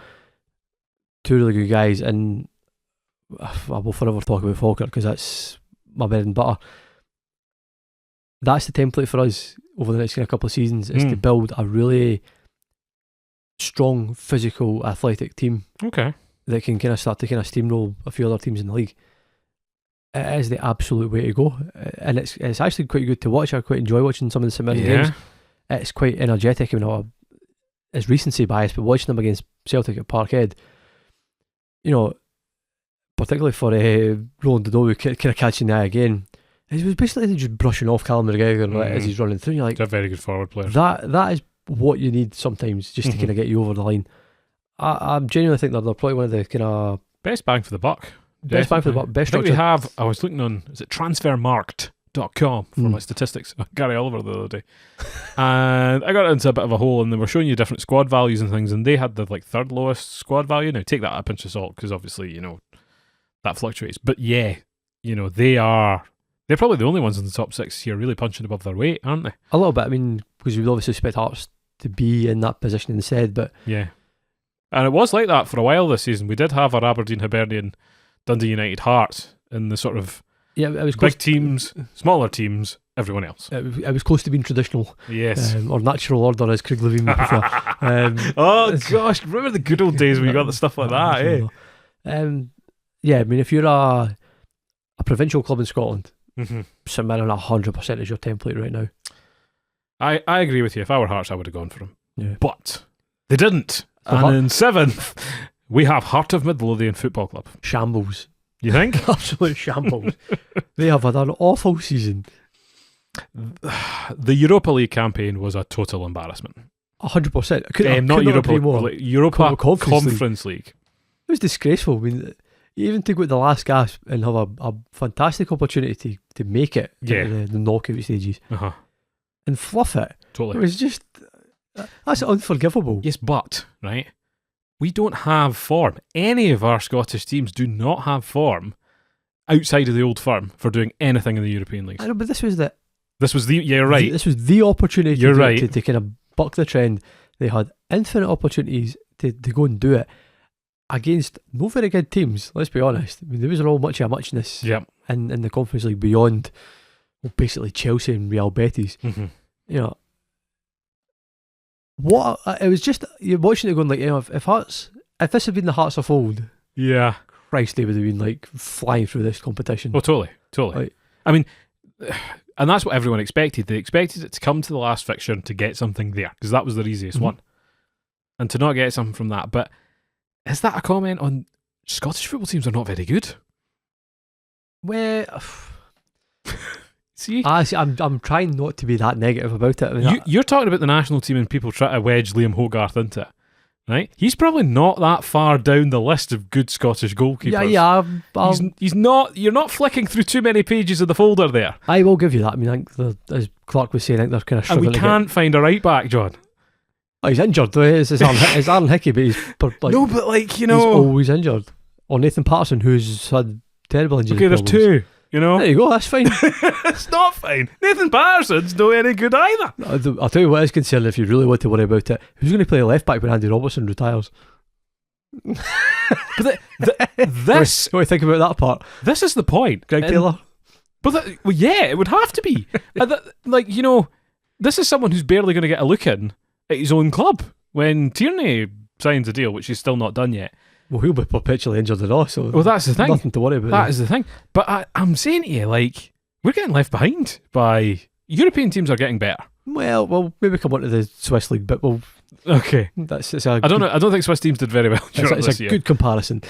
2 really good guys, and I will forever talk about Falkirk because that's my bread and butter. That's the template for us over the next kind of couple of seasons, is to build a really strong, physical, athletic team. Okay. That can kind of start to kind of steamroll a few other teams in the league. It is the absolute way to go, and it's actually quite good to watch. I quite enjoy watching some of the St Mirren games. It's quite energetic. It's recency bias, but watching them against Celtic at Parkhead, particularly for Roland Dodoe kind of catching the eye again, he was basically just brushing off Callum McGregor as he's running through. You're like, he's a very good forward player. That is what you need sometimes just to kind of get you over the line. I genuinely think they're probably one of the kind of best bang for the buck. Best bang for the buck. Best structure. I was looking on, is it transfermarkt.com for my statistics. Gary Oliver the other day. And I got into a bit of a hole, and they were showing you different squad values and things, and they had the third lowest squad value. Now take that at a pinch of salt, because obviously, that fluctuates. But yeah, they're probably the only ones in the top 6 here really punching above their weight, aren't they? A little bit. I mean, because we'd obviously expect Hearts to be in that position instead, but yeah. And it was like that for a while this season. We did have our Aberdeen, Hibernian, Dundee United, Hearts in the sort of it was big teams, smaller teams, everyone else. It was close to being traditional. Yes. Or natural order, as Craig Levine would prefer. Oh gosh, remember the good old days when you got the stuff like that, eh? Yeah, I mean, if you're a provincial club in Scotland, Mm-hmm. St Mirren 100% is your template right now. I agree with you. If I were Hearts, I would have gone for them. Yeah. But they didn't. And in 7th, we have Heart of Midlothian Football Club. Shambles. You think? Absolute shambles. They have had an awful season. The Europa League campaign was a total embarrassment. 100%. Not Europa League, Europa Conference League. It was disgraceful. I mean, you even to go to the last gasp and have a fantastic opportunity to make it to the knockout stages and fluff it. Totally. It was just, that's unforgivable. Yes, but, right, we don't have form. Any of our Scottish teams do not have form outside of the old firm for doing anything in the European leagues. I know, but this was the you're right. This was the opportunity you're right. to kind of buck the trend. They had infinite opportunities to go and do it against no very good teams, let's be honest. I mean, there was all much of a muchness in the Conference League beyond basically Chelsea and Real Betis. Mm-hmm. You know, what it was just, you're watching it going like, if this had been the Hearts of old, Christ, they would have been like flying through this competition. Oh, totally. Like, I mean, and that's what everyone expected. They expected it to come to the last fixture and to get something there, because that was their easiest one, and to not get something from that. But is that a comment on Scottish football teams are not very good? Well, see, I'm trying not to be that negative about it. I mean, you're talking about the national team and people try to wedge Liam Hogarth into it, right? He's probably not that far down the list of good Scottish goalkeepers. Yeah. He's not. You're not flicking through too many pages of the folder there. I will give you that. I mean, I think as Clark was saying, I think they're kind of and struggling. We can't find a right back, John. Oh, he's injured though. It's Aaron Hickey, but he's no, but like he's always injured. Or Nathan Patterson, who's had terrible injuries. Okay, there's two. You know, there you go. That's fine. It's not fine. Nathan Patterson's no any good either. I'll tell you what is concerning. If you really want to worry about it, who's going to play left back when Andy Robertson retires? But this, what do you think about that part? This is the point, Greg Taylor. But it would have to be. This is someone who's barely going to get a look in at his own club when Tierney signs a deal, which he's still not done yet. Well, he'll be perpetually injured at all, so that's the thing. Nothing to worry about. That is the thing. But I'm saying to you, like, we're getting left behind by European teams are getting better. Well, we'll maybe come on to the Swiss league, but okay. I don't think Swiss teams did very well. It's a good comparison.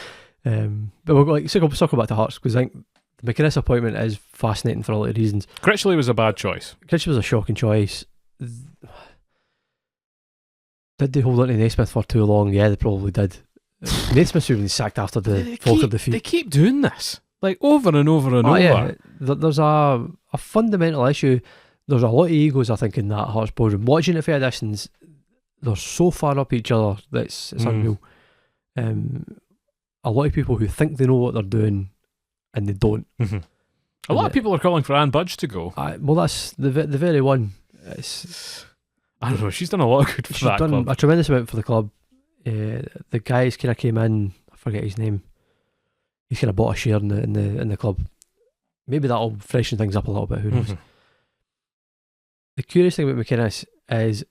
But we'll circle back to Hearts, because I think the McInnes appointment is fascinating for a lot of reasons. Critchley was a bad choice. Critchley was a shocking choice. Did they hold on to Naismith for too long? Yeah, they probably did. Naismith should have been sacked after the Falkirk defeat. They keep doing this, like over and over and over. Yeah. There's a fundamental issue. There's a lot of egos, I think, in that Hearts boardroom. Watching it for a distance, they're so far up each other that it's unreal. A lot of people who think they know what they're doing and they don't. Mm-hmm. A lot of people are calling for Anne Budge to go. Well, that's the very one. I don't know. She's done a lot of good for that club. She's done a tremendous amount for the club. The guys kind of came in. I forget his name. He's kind of bought a share in the club. Maybe that'll freshen things up a little bit. Who knows? The curious thing about McInnes is,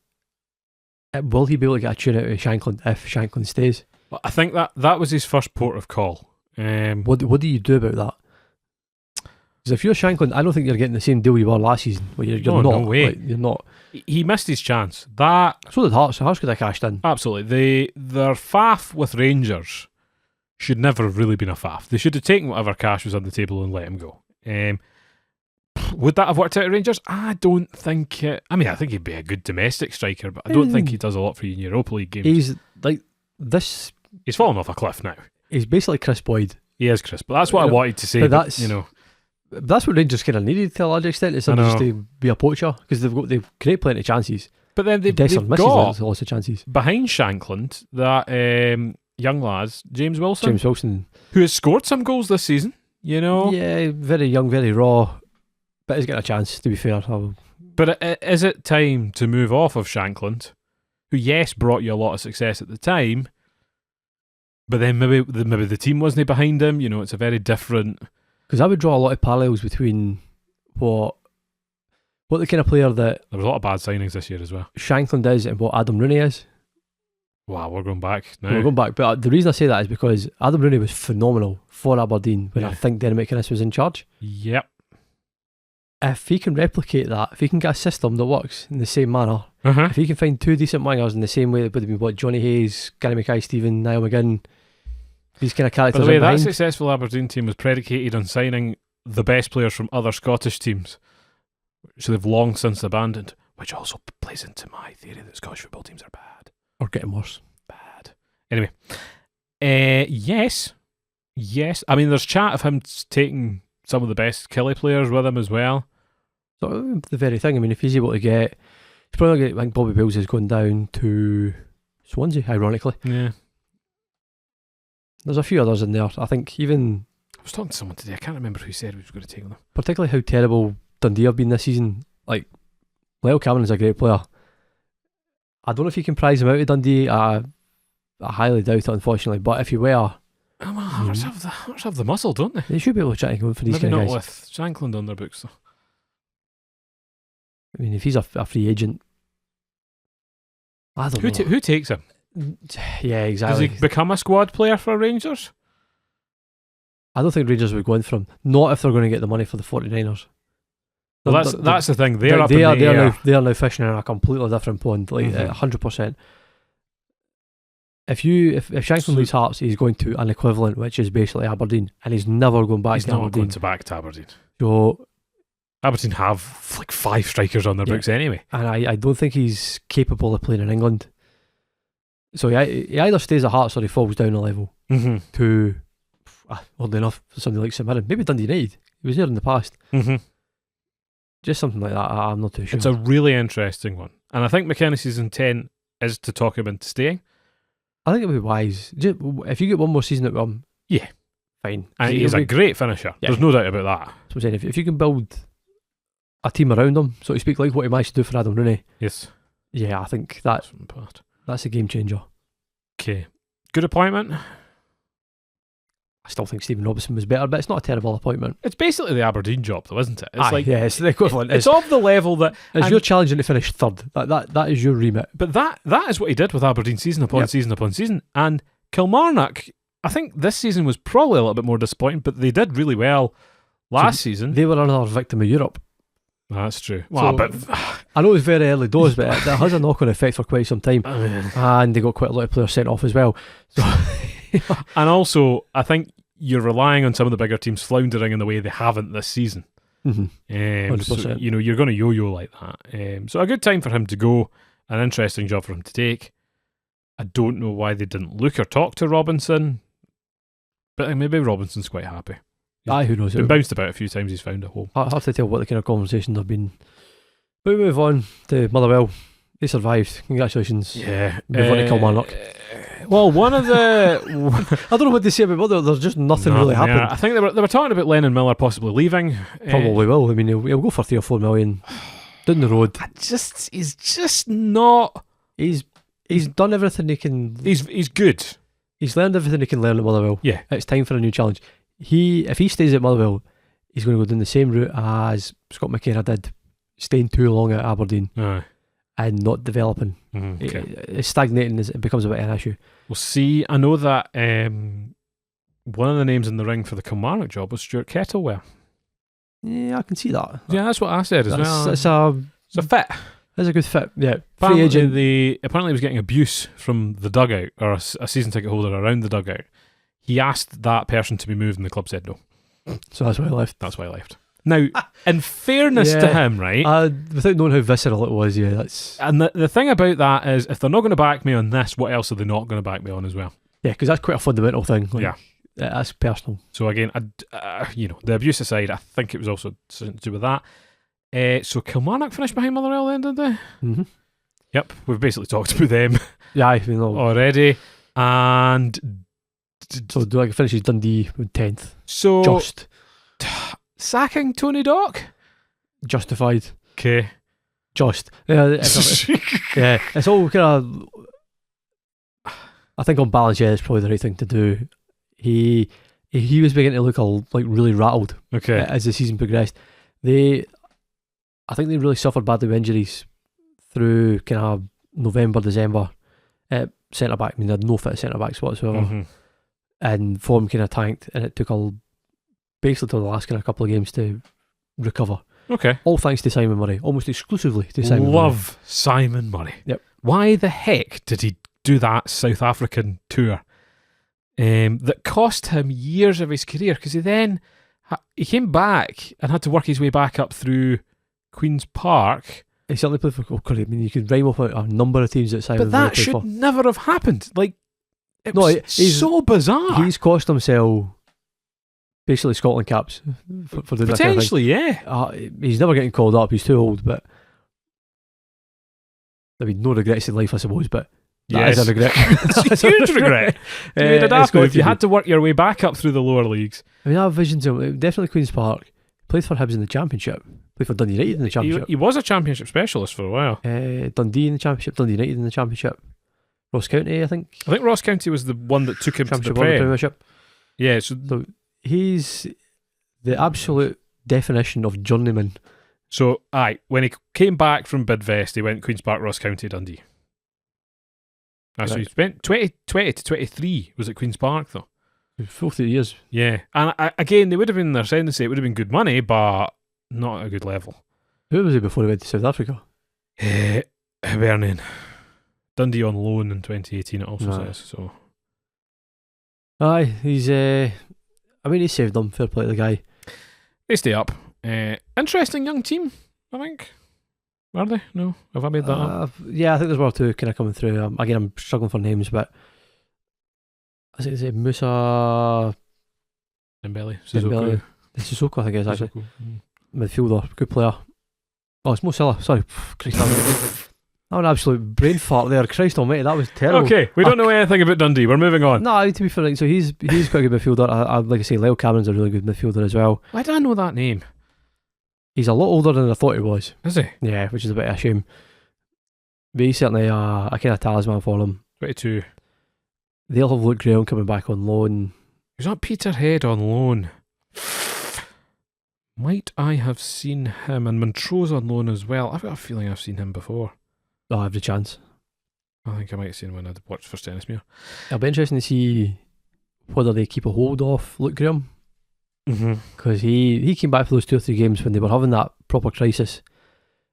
will he be able to get a tune out of Shanklin if Shanklin stays? Well, I think that was his first port of call. What do you do about that? Because if you're Shanklin, I don't think you're getting the same deal you were last season. Well, you're not. No way. Like, you're not. He missed his chance. So did Hearts. Hearts could have cashed in. Absolutely. Their faff with Rangers should never have really been a faff. They should have taken whatever cash was on the table and let him go. Would that have worked out at Rangers? I don't think it. I mean, I think he'd be a good domestic striker, but I don't think he does a lot for you in Europa League games. He's like this. He's fallen off a cliff now. He's basically Chris Boyd. He is Chris, but that's what I wanted to say. But that's what Rangers kind of needed to a large extent, is just to be a poacher, because they've created plenty of chances. But then they've got lots of chances behind Shankland that young lads, James Wilson, James Wilson, who has scored some goals this season. You know, yeah, very young, very raw, but he's getting a chance. To be fair, but is it time to move off of Shankland, who yes brought you a lot of success at the time, but then maybe the team wasn't behind him. You know, it's a very different. Because I would draw a lot of parallels between what the kind of player that There was a lot of bad signings this year as well. Shankland is and what Adam Rooney is. Wow, we're going back now. We're going back, but the reason I say that is because Adam Rooney was phenomenal for Aberdeen when I think Denny McInnes was in charge. Yep. If he can replicate that, if he can get a system that works in the same manner, if he can find two decent wingers in the same way that would have been what Johnny Hayes, Gary Mackay-Steven, Niall McGinn, these kind of characters. By the way, that behind. successful Aberdeen team was predicated on signing the best players from other Scottish teams, which they've long since abandoned, which also plays into my theory that Scottish football teams are bad. Or getting worse. Bad. Anyway, yes. I mean, there's chat of him taking some of the best Killie players with him as well. So the very thing. I mean, if he's able to get, he's probably going to get. I think Bobby Bills is going down to Swansea. Ironically, Yeah. there's a few others in there. I think even I was talking to someone today. I can't remember who said he was going to take them. particularly how terrible Dundee have been this season. Like, Lyle Cameron is a great player. I don't know if you can prize him out of Dundee. I highly doubt it, unfortunately. But if you were, Oh, well, Hearts have the muscle, don't they? they should be able to try to go for these Maybe kind of not guys. with Shankland on their books, though. I mean, if he's a free agent, I don't know. Who takes him? Yeah, exactly. Does he become a squad player for Rangers? I don't think Rangers would go in for him. Not if they're going to get the money for the 49ers. Well, that's the thing. They're up in the air. They are now fishing in a completely different pond, like 100%. If Shankland leaves Hearts, he's going to an equivalent, which is basically Aberdeen, and he's never going back He's to not Aberdeen. going to back to Aberdeen. So, Aberdeen have like 5 strikers on their books anyway. and I don't think he's capable of playing in England. So he either stays at Hearts or he falls down a level to, oddly enough, for somebody like St Mirren. Maybe Dundee United. He was there in the past. Just something like that. I'm not too sure. It's a really interesting one. And I think McInnes' intent is to talk him into staying. I think it would be wise. If you get one more season at him, yeah, fine. And he's a great finisher. Yeah. There's no doubt about that. So I'm saying, if you can build a team around him, so to speak, like what he managed to do for Adam Rooney. Yes. Yeah, I think that's a game changer. Okay. Good appointment. I still think Stephen Robinson was better, but it's not a terrible appointment. It's basically the Aberdeen job, though, isn't it? It's it's the equivalent. It's of the level that you're challenging to finish third. That is your remit. But that is what he did with Aberdeen season upon season upon season. And Kilmarnock, I think this season was probably a little bit more disappointing, but they did really well last season. They were another victim of Europe. That's true. Well, but I know it's very early doors, but it has a knock-on effect for quite some time. And they got quite a lot of players sent off as well. So and also, I think you're relying on some of the bigger teams floundering in the way they haven't this season. 100%. So, you're going to yo-yo like that. So a good time for him to go. An interesting job for him to take. I don't know why they didn't look or talk to Robinson, but maybe Robinson's quite happy. Who knows? He's been bounced about a few times. He's found a home. I'll have to tell what the kind of conversations have been. But we move on to Motherwell. They survived. Congratulations. Yeah. Move on to Kilmarnock. Well, one of the I don't know what they say about Motherwell. There's just nothing really happened. I think they were talking about Lennon Miller possibly leaving. Probably will. I mean, he'll go for 3 or 4 million down the road. He's just not. He's done everything he can. He's good. He's learned everything he can learn at Motherwell. Yeah, it's time for a new challenge. If he stays at Motherwell, he's going to go down the same route as Scott McKenna did, staying too long at Aberdeen and not developing. It's stagnating. It becomes a bit of an issue. We'll see. I know that one of the names in the ring for the Kilmarnock job was Stuart Kettlewell. Yeah, I can see that. Yeah, that's what I said as well. It's a fit. It's a good fit. Yeah, free agent. Apparently, he was getting abuse from the dugout, or a season ticket holder around the dugout. He asked that person to be moved, and the club said no. So that's why I left. That's why I left. Now, in fairness to him, right? Without knowing how visceral it was, that's. And the thing about that is, if they're not going to back me on this, what else are they not going to back me on as well? Yeah, because that's quite a fundamental thing. That's personal. So again, the abuse aside, I think it was also something to do with that. So Kilmarnock finished behind Motherwell then, did they? Mm-hmm. Yep, we've basically talked about them. Yeah, I know. Already. And So do I finish Dundee with 10th? so Just sacking Tony Dock? justified. Okay. Just yeah, it's all kind of. I think on balance, yeah, it's probably the right thing to do. He was beginning to look like really rattled Okay. as the season progressed. I think they really suffered badly with injuries through kind of November, December. Centre back, I mean, they had no fit centre backs whatsoever, Mhm. and form kind of tanked, and it took basically till the last kind of couple of games to recover. Okay. All thanks to Simon Murray, almost exclusively to Simon Murray. Love Simon Murray. Yep. Why the heck did he do that South African tour that cost him years of his career? Because he then he came back and had to work his way back up through Queen's Park. He certainly played for Falkirk. I mean, you could rhyme off a number of teams that Simon But Murray that played should for. never have happened. Like, it No, was he's- so bizarre. He's cost himself basically Scotland caps for doing that kind of thing. Potentially, yeah. He's never getting called up. He's too old, but I mean, no regrets in life, I suppose. But that is a regret. It's a huge regret. You made a daft move. You had to work your way back up through the lower leagues. I mean, I have visions of him. Definitely Queen's Park. Played for Hibs in the Championship. Played for Dundee United in the Championship. He was a championship specialist for a while. Dundee in the Championship. Dundee United in the Championship. Ross County, I think. I think Ross County was the one that took him to the Championship or the Prem. Premiership. Yeah, so He's the absolute definition of journeyman. So, when he came back from Bidvest, he went Queen's Park, Ross County, Dundee. So he Right. spent 2020 to 23 was at Queen's Park, though. 40 years. Yeah. And again, they would have been their ascendancy. It would have been good money, but not at a good level. Who was he before he went to South Africa? Hibernian. Dundee on loan in 2018, it also Right. says. So Aye, he's. I mean, he saved them. Fair play to the guy. they stay up. Interesting young team, I think. Are they? No? Have I made that up? Yeah, I think there's one or two kind of coming through. Again, I'm struggling for names, but is it Musa Dembele, Dembele? Sissoko. It's Sissoko, I think it is actually. Sissoko. Midfielder, good player. Oh, it's Mo Salah. Sorry, Christ almighty. That was an absolute brain fart there. Christ almighty, that was terrible. Okay, we don't know anything about Dundee. We're moving on. No, to be fair, like, so he's quite a good midfielder. I like I say, Lyle Cameron's a really good midfielder as well. Why did I know that name? He's a lot older than I thought he was. Is he? Yeah, which is a bit of a shame. But he's certainly a kind of talisman for them. 22. They'll have Luke Graham coming back on loan. He's not Peterhead on loan. Might I have seen him? And Montrose on loan as well. I've got a feeling I've seen him before. Oh, every chance. I think I might have seen him when I'd watched for Stennismere. It'll be interesting to see whether they keep a hold of Luke Graham, because he came back for those 2 or 3 games when they were having that proper crisis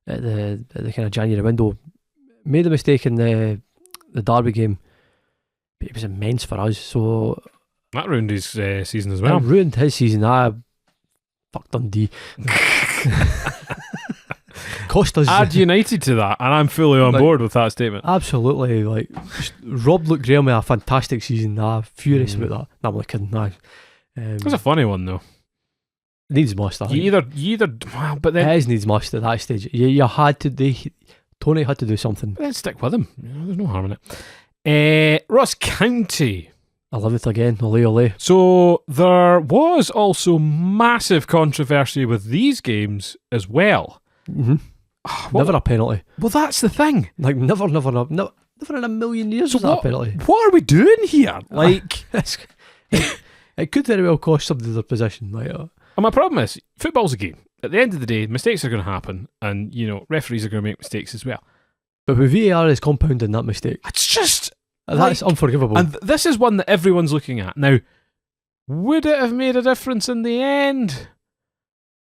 at the kind of January window. Made a mistake in the Derby game, but it was immense for us. So That ruined his season as it well. ruined his season. Fuck Dundee. Cost us. Add United to that, and I'm fully on Like- board with that statement. Absolutely, like just robbed Luke Graham with a fantastic season. Furious about that. No, I'm only kidding. It was a funny one though. Needs must. I think. You either, well, but then, It is needs must at that stage. You had to. Tony had to do something. but then stick with him. There's no harm in it. Ross County. 11th again. Ole. So there was also massive controversy with these games as well. Mm-hmm. What- Never a penalty. Well, that's the thing. Like never in a million years So was that a penalty. what are we doing here? Like, It could very well cost somebody their position. Like, and my problem is, football's a game. At the end of the day, mistakes are going to happen, and referees are going to make mistakes as well. but with VAR is compounding that mistake. It's just, That's unforgivable. and this is one that everyone's looking at now. Would it have made a difference in the end?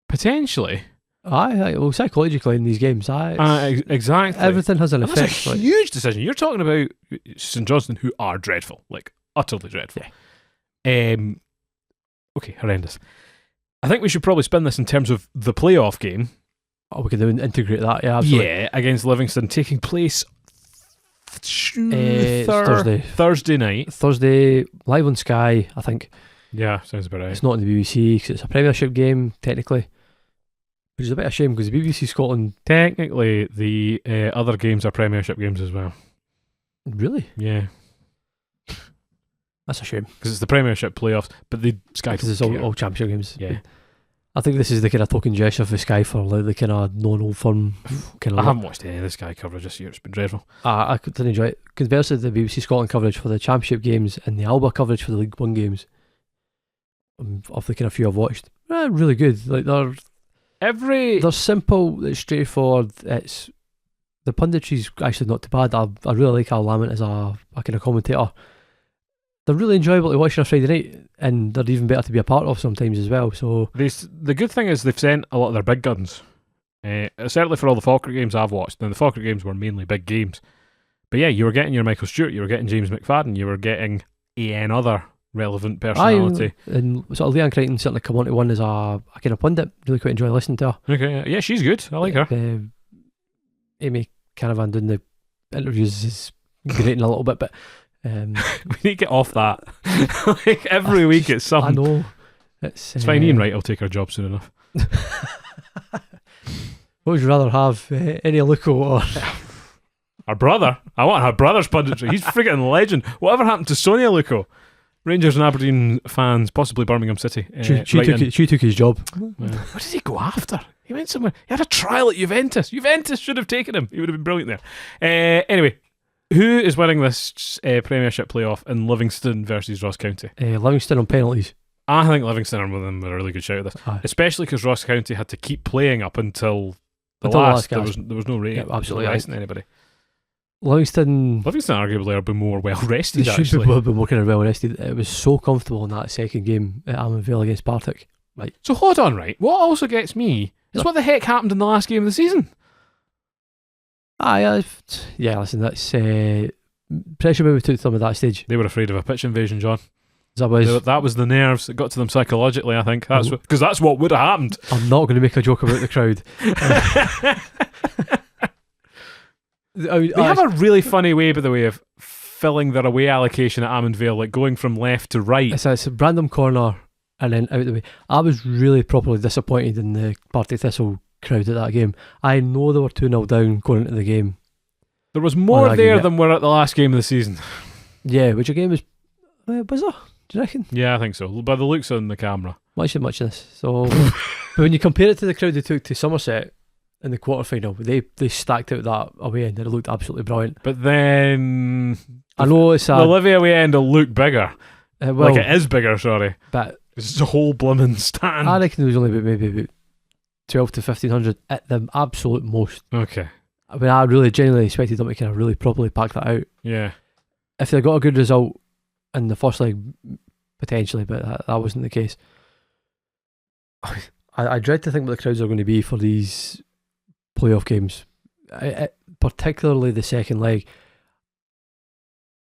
Potentially. Aye, well, psychologically in these games, Exactly. everything has an And effect. that's a like- huge decision. You're talking about St Johnstone, who are dreadful, like utterly dreadful. Okay, horrendous. I think we should probably spin this in terms of the playoff game. Oh, we can integrate that. Yeah, absolutely. Yeah, against Livingston, taking place Thursday night. Thursday, live on Sky, I think. Yeah, sounds about right. It's not in the BBC because it's a Premiership game, technically. Which is a bit of a shame because the BBC Scotland. Technically, the other games are Premiership games as well. Really? Yeah. That's a shame. Because it's the Premiership playoffs, but Sky Because it's don't care. all Championship games. Yeah. I think this is the kind of token gesture for Sky for like the kind of non-old firm kind of. I haven't watched any of the Sky coverage this year. It's been dreadful. I couldn't enjoy it. Conversely, the BBC Scotland coverage for the Championship games and the Alba coverage for the League One games, of the kind of few I've watched, really good. Like they're simple, it's straightforward. It's the punditry's actually not too bad. I really like Al Lamont as a kind of commentator. They're really enjoyable to watch on a Friday night, and they're even better to be a part of sometimes as well. So the good thing is they've sent a lot of their big guns. Certainly for all the Falkirk games I've watched, and the Falkirk games were mainly big games. But yeah, you were getting your Michael Stewart, you were getting James McFadden, you were getting another relevant personality. And sort of Leanne Crichton certainly come on to one as a kind of pundit. Really quite enjoy listening to her. Okay, yeah, she's good. I like her. Amy Canavan doing the interviews is grating a little bit, but we need to get off that. Like every week it's something. I know. It's fine. Ian Wright will take her job soon enough. What would you rather have, Eddie Luco or her brother? I want her brother's punditry. He's freaking a legend. Whatever happened to Sonia Luco? Rangers and Aberdeen fans, possibly Birmingham City. She took his job. What did he go after? He went somewhere. He had a trial at Juventus. Juventus should have taken him. He would have been brilliant there. Anyway, who is winning this Premiership playoff in Livingston versus Ross County? Livingston on penalties. I think Livingston are with them a really good shout at this, especially because Ross County had to keep playing up until the last. There was no rating. Yeah, absolutely resting anybody. Livingston arguably are more well rested. They should be more kind of well rested. It was so comfortable in that second game at Almond Vale against Partick. Right. So hold on, right? What also gets me is what the heck happened in the last game of the season. Yeah. Listen, that's pressure maybe took them at that stage. They were afraid of a pitch invasion, John. That was the nerves that got to them psychologically, I think. Because that's what would have happened. I'm not going to make a joke about the crowd. They have a really funny way, by the way, of filling their away allocation at Almond Vale, like going from left to right. It's a random corner and then out the way. I was really properly disappointed in the Partick Thistle crowd at that game. I know they were 2-0 down going into the game. There was more there than were at the last game of the season. Yeah, which game was there? Do you reckon? Yeah, I think so. By the looks on the camera. Muchness. So, but when you compare it to the crowd they took to Somerset in the quarter-final, they stacked out that away end and it looked absolutely brilliant. But then I know it's the Livy away end will look bigger. Like it is bigger, sorry. But it's a whole blooming stand. I reckon there was only maybe about 12 to 1,500 at the absolute most. Okay. I mean, I really genuinely expected them to kind of really properly pack that out. Yeah. If they got a good result in the first leg, potentially, but that wasn't the case. I dread to think what the crowds are going to be for these playoff games, particularly the second leg.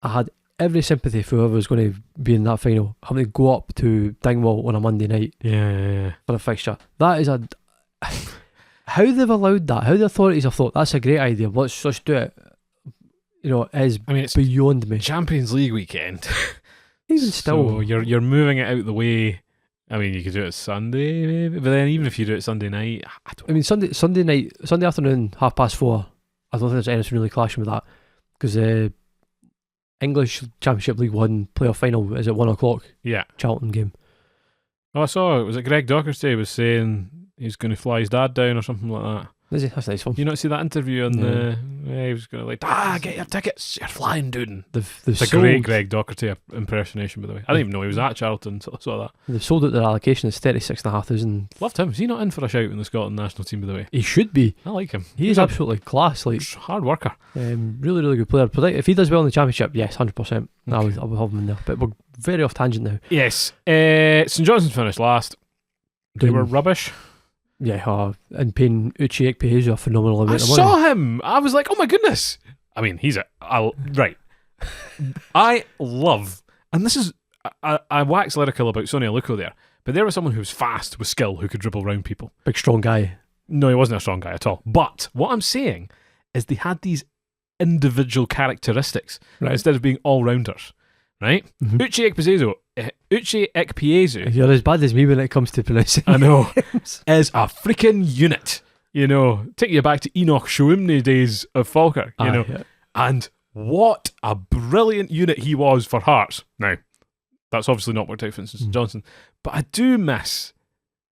I had every sympathy for whoever was going to be in that final, having to go up to Dingwall on a Monday night for a fixture. That is how they've allowed that, how the authorities have thought that's a great idea, let's do it, it's beyond me. Champions League weekend. Even still, so you're moving it out the way. I mean, you could do it Sunday maybe, but then even if you do it Sunday night, Sunday afternoon, 4:30. I don't think there's anything really clashing with that, because the English Championship League 1 playoff final is at 1:00. Yeah, Charlton game. Oh, I saw it. Was it Greg Docherty was saying he's going to fly his dad down or something like that? Is he? That's a nice one. You not see that interview on he was going to get your tickets, you're flying, dude. It's a great Greg Docherty impersonation, by the way. I didn't even know he was at Charlton until I saw that. They've sold out their allocation as 36,500. Loved him. Is he not in for a shout in the Scotland national team, by the way? He should be. I like him. He's absolutely class. Hard worker. Really, really good player. If he does well in the Championship, yes, 100%. Okay. I would have him in there. But we're very off tangent now. Yes. St Johnstone finished last. They were rubbish. Yeah, and paying Uche Ekpeazu a phenomenal amount of money. I saw him. I was like, oh my goodness. I mean, right. I love, and this is, I wax lyrical about Sonia Luco there, but there was someone who was fast with skill, who could dribble around people. Big strong guy. No, he wasn't a strong guy at all. But what I'm saying is they had these individual characteristics instead of being all-rounders. Right? Mm-hmm. Uche Ekpeazu. You're as bad as me when it comes to pronouncing. I know. Is a freaking unit. Take you back to Enoch Shoumne days of Falkirk. Yeah. And what a brilliant unit he was for Hearts. Now, That's obviously not worked out for St Mm. Johnstone. But I do miss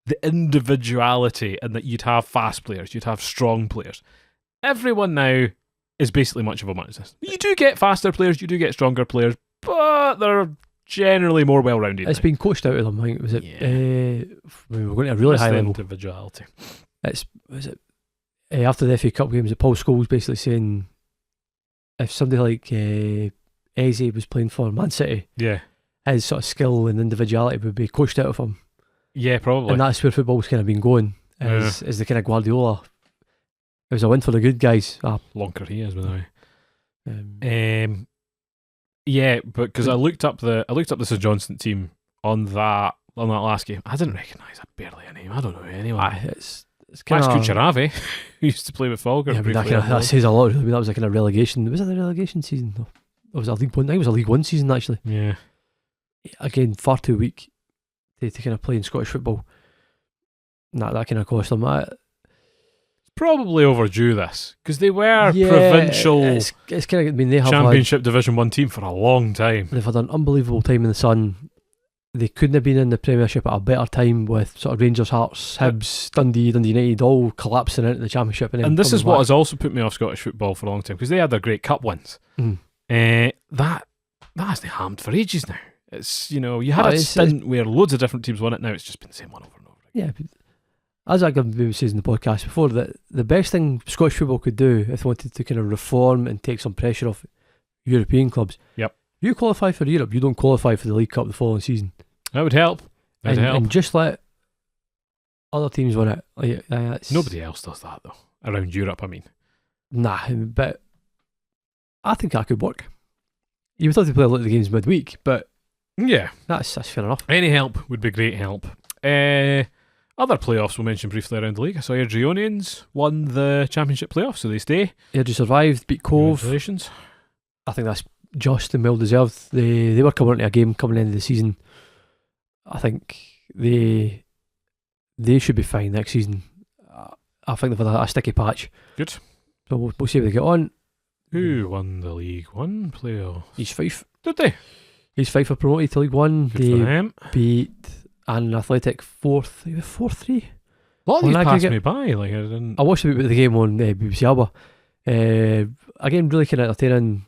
the individuality, and that you'd have fast players, you'd have strong players. Everyone now is basically much of a one system. You do get faster players, you do get stronger players, but they're generally more well-rounded. It's now. been coached out of them. I think was it? Yeah. We're going to a really It's high the level. individuality. Was it after the FA Cup games? Paul Scholes basically saying if somebody like Eze was playing for Man City, Yeah. his sort of skill and individuality would be coached out of him, Yeah, probably. and that's where football's kind of been going. Is the kind of Guardiola? It was a win for the good guys. Lonker he is, by the way. Um, Yeah, but because I looked up the St Johnstone team on that last game, I didn't recognise barely a name. I don't know anyone. it's kind Max of Kucheravi, who used to play with Falkirk. Yeah, but that, briefly. that says a lot. I mean, that was a kind of relegation. Was it the relegation season? No. Or was it a League One? I think it was a League One season actually. Yeah. Again, far too weak to kind of play in Scottish football. That kind of cost them. Probably overdue this, because they were provincial It's kind of. I mean, they have Championship Division 1 team for a long time. they've had an unbelievable time in the sun. They couldn't have been in the Premiership at a better time with sort of Rangers, Hearts, Hibs, Dundee United all collapsing into the Championship. And this is coming what back. has also put me off Scottish football for a long time, because they had their great cup wins. Mm. That hasn't hammed for ages now. It's, you had a it's- stint where loads of different teams won it. Now it's just been the same one over and over again. Yeah, but as I've been saying in the podcast before, that the best thing Scottish football could do if they wanted to kind of reform and take some pressure off European clubs. Yep. You qualify for Europe, you don't qualify for the League Cup the following season. That would help. And just let other teams win it. Nobody else does that, though. Around Europe, I mean. Nah, but I think that could work. You would have to play a lot of the games midweek, but Yeah. that's fair enough. Any help would be great help. Other playoffs we'll mention briefly around the league. I saw your Draconians won the Championship playoffs, so they stay. Airdrie survived, beat Cove. Congratulations. I think that's just and well deserved. They were coming into a game coming into the season. I think they should be fine next season. I think they've had a sticky patch. Good. So we'll see how they get on. Who won the League One playoff? East Fife. Did they? East Fife are promoted to League One. Good They for them. beat an Athletic 4-3. A lot of On these passed aggregate. me by. Like I didn't. I watched the game on BBC Alba. Again, really kind of entertaining,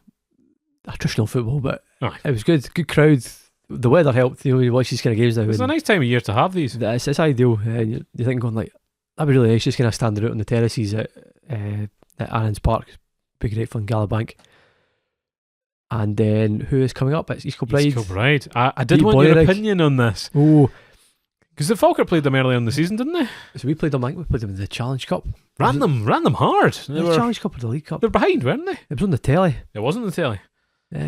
attritional football, but Aye. it was good. Good crowd. The weather helped. You watch these kind of games now. It's a and nice time of year to have these. it's ideal. You're thinking going like, that'd be really nice, just kind of standing out on the terraces at Annans Park. Be great fun, Gallagbank. And then who is coming up? It's East Kilbride. East Kilbride. I did Beat want your Boyrick. opinion on this, Oh, because the Falkirk played them early on the season, didn't they? so we played them. I think we played them in the Challenge Cup. Ran them hard. They The were Challenge Cup or the League Cup? they're behind, weren't they? It was on the telly. It wasn't the telly. Uh,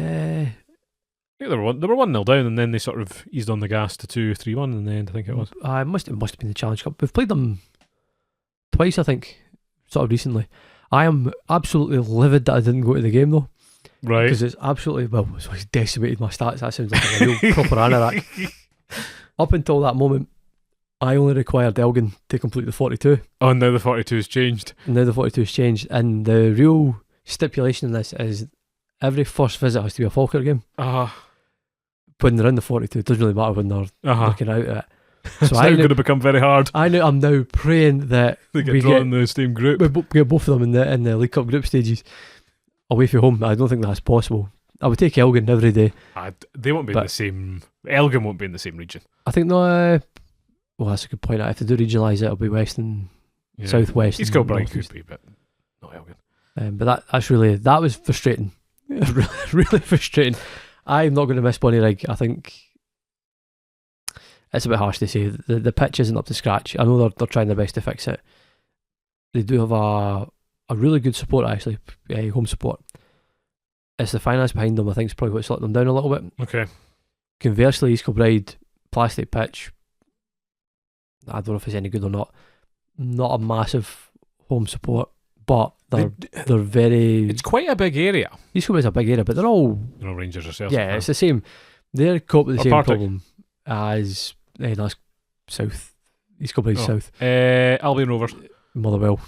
I think they were 1-0 down, and then they sort of eased on the gas to 2-3-1 in the end. I think it was. it must have been the Challenge Cup. We've played them twice, I think, sort of recently. I am absolutely livid that I didn't go to the game though, Right. because it's absolutely it's decimated my stats. That sounds like a real proper anorak. Up until that moment, I only required Elgin to complete the 42. Oh, now the 42 has changed. Now the 42 has changed, and the real stipulation in this is every first visit has to be a Falkirk game. When they're in the 42, it doesn't really matter when they're looking out at it. It's now going to become very hard. I'm now praying that They we get drawn in the same group. we get both of them in the League Cup group stages away from home. I don't think that's possible. I would take Elgin every day. They won't be in the same. Elgin won't be in the same region. I think no. Well, that's a good point. If they do regionalise it, it'll be West and Southwest. East and Kilbride North could East. be, but not Elgin. But that was frustrating. really, really frustrating. I'm not going to miss Bonnie Rig. I think it's a bit harsh to say. The pitch isn't up to scratch. I know they're trying their best to fix it. They do have a really good support, actually, home support. It's the finance behind them, I think, is probably what's let them down a little bit. Okay. Conversely, East Kilbride, plastic pitch. I don't know if it's any good or not. Not a massive home support, but they're very. It's quite a big area. East Kilbride's a big area, but they're all. Rangers yourself. Yeah, it's the same. They're caught with the Or same Partick. problem as that's South. East Kilbride's South. Albion Rovers. Motherwell,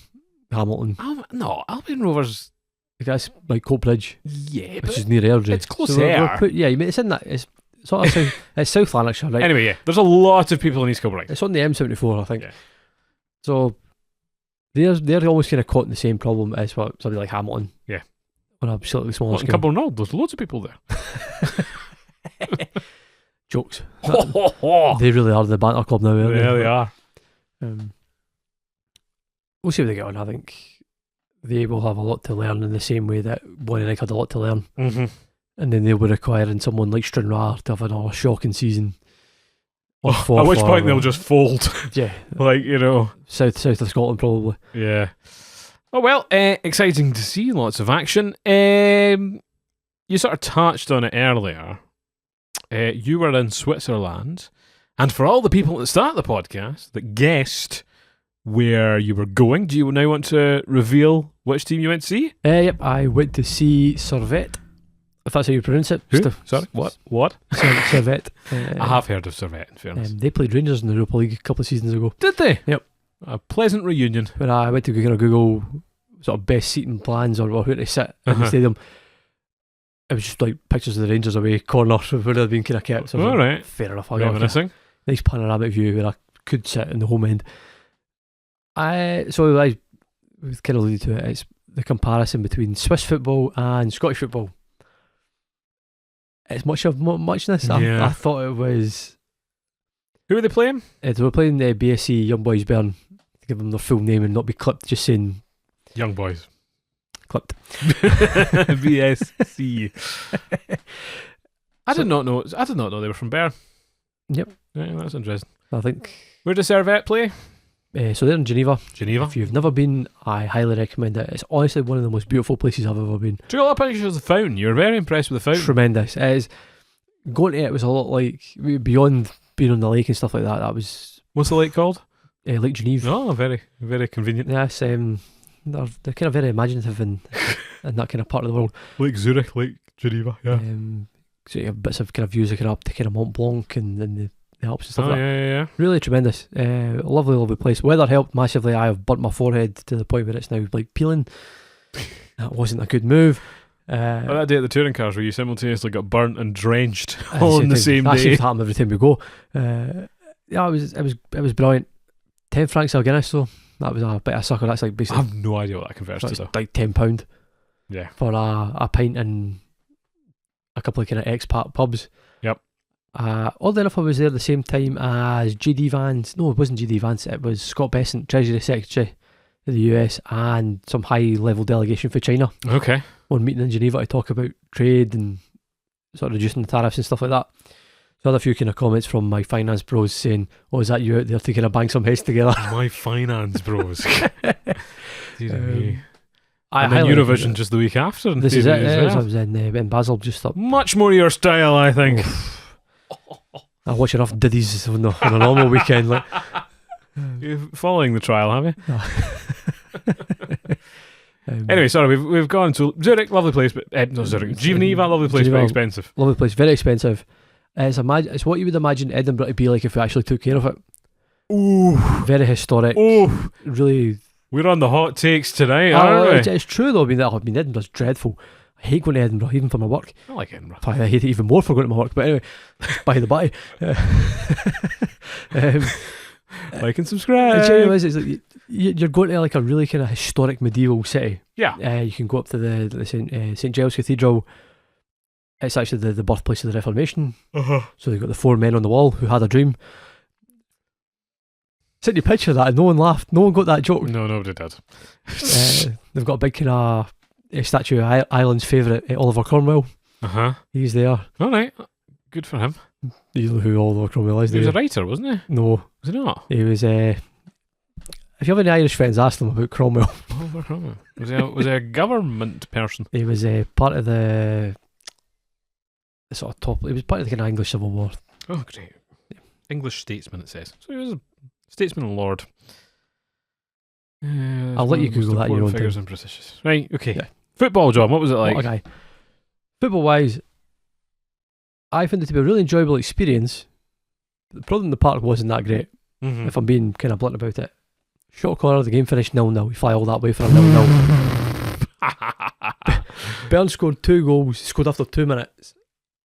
Hamilton. No, Albion Rovers. That's like Coatbridge, Yeah, which but is near Airdrie. it's close we're there. yeah, I mean, it's in that. It's sort of it's South Lanarkshire, right? Anyway, yeah, there's a lot of people in East Kilbride. It's on the M74, I think. Yeah. So they're almost kind of caught in the same problem as what somebody like Hamilton. Yeah. On a slightly smaller Well, in scale. Cumbernauld, there's loads of people there. Jokes. They really are the banter club now, aren't Yeah, they are. We'll see how they get on. I think they will have a lot to learn in the same way that Bonnie had a lot to learn. Mm-hmm. And then they'll be requiring someone like Stranraer to have another shocking season. At which point they'll just fold. Yeah. Like, you know. South of Scotland, probably. Yeah. Oh, well, exciting to see. Lots of action. You sort of touched on it earlier. You were in Switzerland. And for all the people at the start of the podcast that guessed where you were going, do you now want to reveal which team you went to see? Yep, I went to see Servette, if that's how you pronounce it. Who? Sorry, what? Servette. I have heard of Servette, in fairness. They played Rangers in the Europa League a couple of seasons ago. Did they? Yep. A pleasant reunion. When I went to Google sort of best seating plans or where to sit in the stadium, it was just like pictures of the Rangers away corner where they'd been kind of kept. So all right. Fair enough. I got Reminiscing. Nice panoramic view where I could sit in the home end. So we've kind of alluded to it. It's the comparison between Swiss football and Scottish football. It's muchness. Yeah. I thought it was. Who are they playing? They were playing the BSC Young Boys Bern. To give them their full name and not be clipped, just saying Young Boys. clipped. BSC. I did not know they were from Bern. Yep. Yeah, that's interesting. I think. Where does Servette play? So they're in Geneva. Geneva. If you've never been, I highly recommend it. It's honestly one of the most beautiful places I've ever been. Took a lot of pictures of the fountain. You were very impressed with the fountain. Tremendous. It is. Going to it was a lot like, beyond being on the lake and stuff like that, that was... What's the lake called? Lake Geneva. Oh, very, very convenient. Yes, they're kind of very imaginative in that kind of part of the world. Lake Zurich, Lake Geneva, yeah. So you have bits of kind of views looking up to kind of Mont Blanc and the Alps and stuff like that. Yeah. Really tremendous. Lovely place. Weather helped massively. I have burnt my forehead to the point where it's now like peeling. That wasn't a good move. That day at the touring cars where you simultaneously got burnt and drenched all on the same that day. seems to happen every time we go. Yeah, it was brilliant. 10 francs a Guinness though. That was a bit of a sucker. That's like I basically have no idea what that converts to. like £10. Yeah. For a pint in a couple of kind of expat pubs. Yep. Oddly enough, I was there at the same time as J.D. Vance. No, it wasn't J.D. Vance. It was Scott Bessent, Treasury Secretary of the US, and some high-level delegation for China. Okay. On meeting in Geneva to talk about trade and sort of reducing the tariffs and stuff like that. So I had a few kind of comments from my finance bros saying, "Oh, is that you out there to kind of bang some heads together?" My finance bros. These are me. And then Eurovision just the week after. This is it. Well. I was in Basel just up. Much more your style, I think. I watch enough Diddies on a normal weekend. Like, You're following the trial, have you? Anyway, sorry, we've gone to Zurich, lovely place, but no, Zurich, Geneva, lovely place, Geneva, but expensive. Lovely place, very expensive. It's what you would imagine Edinburgh to be like if we actually took care of it. Ooh, very historic. Ooh, really. We're on the hot takes tonight, aren't we? It's true though. I mean, Edinburgh's dreadful. I hate going to Edinburgh, even for my work. I like Edinburgh. I hate it even more for going to my work. But anyway, by the by. Like and subscribe. It's like you're going to like a really kind of historic medieval city. Yeah. You can go up to the St Giles Cathedral. It's actually the birthplace of the Reformation. So they've got the four men on the wall who had a dream. Sitting you picture that and no one laughed. No one got that joke. No, nobody did. They've got a big kind of statue of Ireland's favourite, Oliver Cromwell. He's there. All right. Good for him. You know who Oliver Cromwell is. He was a writer, wasn't he? No. Was he not? He was if you have any Irish friends, ask them about Cromwell. Oliver Cromwell. Was he a government person? He was part of the sort of top. He was part of the kind of English Civil War. Oh, great. Yeah. English statesman, it says. So he was a statesman and lord. I'll let you Google that. Your own figures time. and prestigious. Right. Okay. Yeah. Football, John. What was it like? What a guy. Football wise, I found it to be a really enjoyable experience. The problem in the park wasn't that great. Mm-hmm. If I'm being kind of blunt about it. Shot corner, the game finished 0-0. We fly all that way for a 0-0. Bern scored 2 goals, scored after 2 minutes,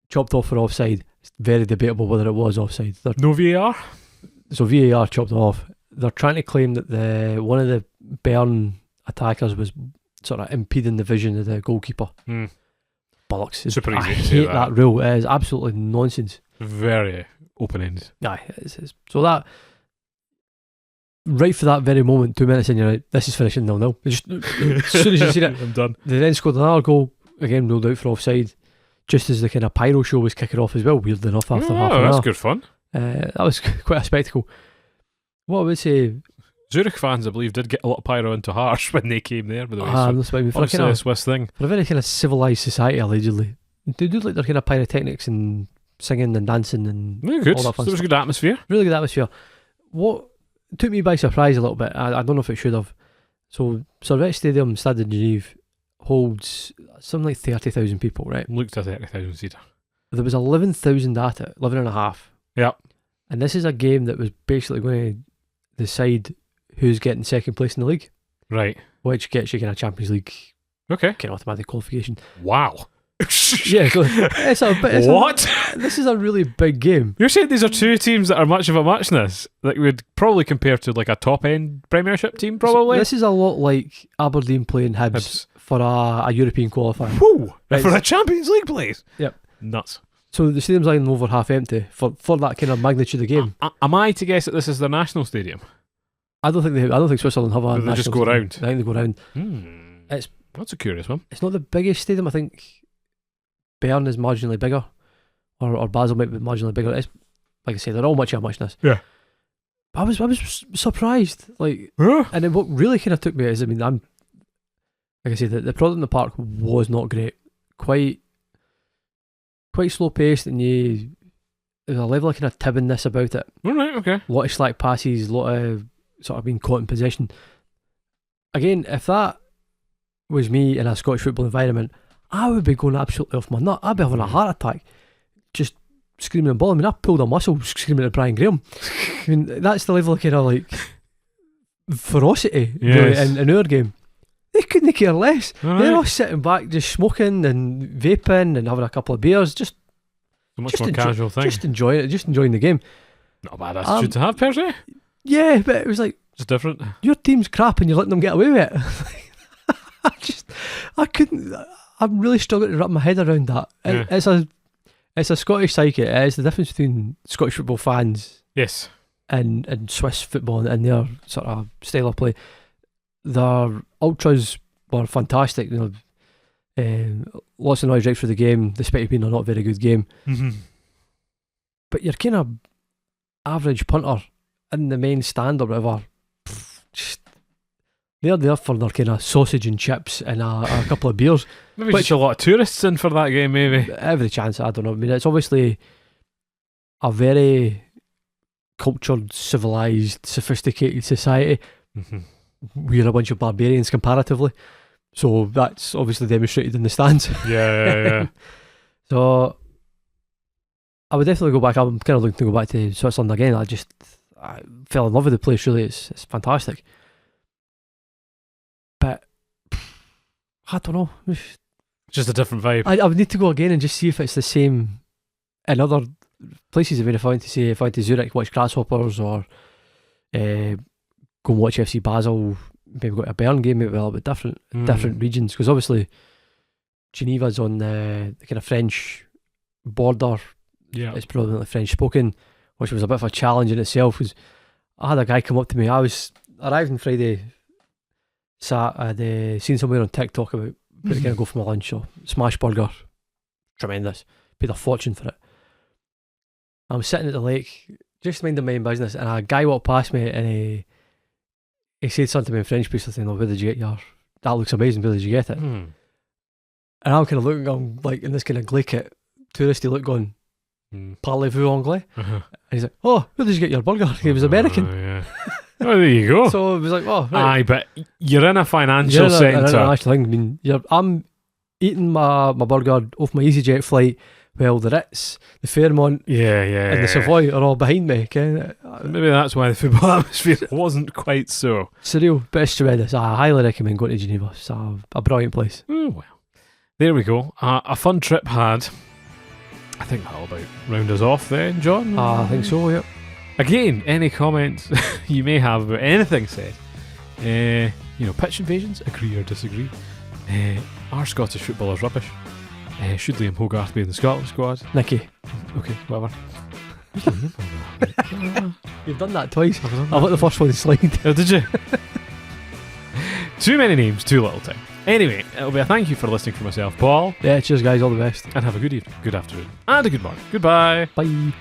chopped off for offside. It's very debatable whether it was offside. No VAR? So VAR chopped it off. They're trying to claim that one of the Bern attackers was sort of impeding the vision of the goalkeeper. Bollocks. Super easy I to say hate that rule. It is absolutely nonsense. Very open-ended. Aye, so that right for that very moment, 2 minutes in, you're like, this is finishing 0-0. Just as soon as you see it, I'm done. they then scored another goal, again ruled out for offside, just as the kind of pyro show was kicking off as well, weirdly enough, after half an hour. That's good fun. That was quite a spectacle. What I would say, Zurich fans, I believe, did get a lot of pyro into Harsh when they came there, by the way. that's what I mean, for a Swiss thing. a very kind of civilised society, allegedly, they do like their kind of pyrotechnics and singing and dancing and Good. all that fun So there was stuff. a good atmosphere. Really good atmosphere. What took me by surprise a little bit, I don't know if it should have. So Servette Stadium, Stade de Genève, holds something like 30,000 people, right? Looked at 30,000 seater. There was 11,000 at it, 11 and a half. Yep. And this is a game that was basically going to decide who's getting second place in the league, Right. which gets you kind of Champions League Okay. kind of automatic qualification. Wow. Yeah, so What? This is a really big game. You're saying these are two teams that are much of a muchness that would probably compare to like a top-end Premiership team, probably? So this is a lot like Aberdeen playing Hibs. For a European qualifier. Woo! Right. For a Champions League place? Yep. Nuts. So the stadium's lying over half empty for that kind of magnitude of game. Am I to guess that this is their national stadium? I don't think Switzerland have a. They just national go stadium. round. I think they go round. That's a curious one. It's not the biggest stadium. I think Bern is marginally bigger, or Basel might be marginally bigger. It's, like I say, they're all much of a muchness. Yeah. But I was surprised. Like, Huh? and then what really kind of took me is, I mean, like I say, the product in the park was not great. Quite slow paced, and there's a level of kind of tibbiness about it. All right, okay. A lot of slack passes, a lot of sort of being caught in possession. Again, if that was me in a Scottish football environment, I would be going absolutely off my nut. I'd be having a heart attack, just screaming and bawling. I mean, I pulled a muscle screaming at Brian Graham. I mean, that's the level of kind of like ferocity really, in our game. They couldn't care less. All They're right. all sitting back, just smoking and vaping and having a couple of beers, just A much just more casual thing. just enjoying it, just enjoying the game. Not a bad attitude to have, per se. Yeah, but it was like, Just different. your team's crap and you're letting them get away with it. I couldn't. I'm really struggling to wrap my head around that. Yeah. It's a Scottish psyche. It's the difference between Scottish football fans Yes. and Swiss football and their sort of style of play. Their ultras were fantastic. You know, lots of noise right through the game, despite it being a not very good game. Mm-hmm. But your kind of average punter in the main stand or whatever, just they're there for their kind of sausage and chips and a couple of beers. Maybe Which- just a lot of tourists in for that game, maybe. Every chance, I don't know. I mean, it's obviously a very cultured, civilised, sophisticated society. Mm-hmm. We're a bunch of barbarians comparatively. So that's obviously demonstrated in the stands. Yeah. So I would definitely go back. I'm kind of looking to go back to Switzerland again. I fell in love with the place, really. It's fantastic. But I don't know. Just a different vibe. I would need to go again and just see if it's the same in other places. I mean, if I went to Zurich, watch Grasshoppers, or go and watch FC Basel, maybe go to a Bern game, maybe a little bit different regions, because obviously Geneva's on the kind of French border. Yeah. It's predominantly French spoken, which was a bit of a challenge in itself. Because I had a guy come up to me. I arrived on Friday, I'd seen somewhere on TikTok about where to go for my lunch, or smash burger, tremendous, paid a fortune for it. I was sitting at the lake, just minding my own business, and a guy walked past me and he said something to me in French, basically, where did you get that looks amazing, where did you get it? And I'm kind of looking, I'm like in this kind of glaikit, touristy look going, parlez-vous anglais? And he's like, oh, where did you get your burger? He was American. Yeah. Oh, there you go. So it was like, oh, right. Aye, but you're in a financial centre. International thing. I mean, I'm eating my burger off my EasyJet flight while the Ritz, the Fairmont, and the Savoy are all behind me. Okay? Maybe that's why the football atmosphere wasn't quite so Surreal, but it's tremendous. I highly recommend going to Geneva. It's a brilliant place. Oh, well. There we go. A fun trip had. I think that'll about round us off then, John. I think so, yeah. Again, any comments you may have about anything said, pitch invasions, agree or disagree. Are Scottish footballers rubbish? Should Liam Hogarth be in the Scotland squad? Nicky. Okay, whatever. You've done that twice. I've let the first one slide. Oh, did you? Too many names, too little time. Anyway, it'll be a thank you for listening for myself, Paul. Yeah, cheers guys, all the best. And have a good evening, good afternoon, and a good morning. Goodbye. Bye.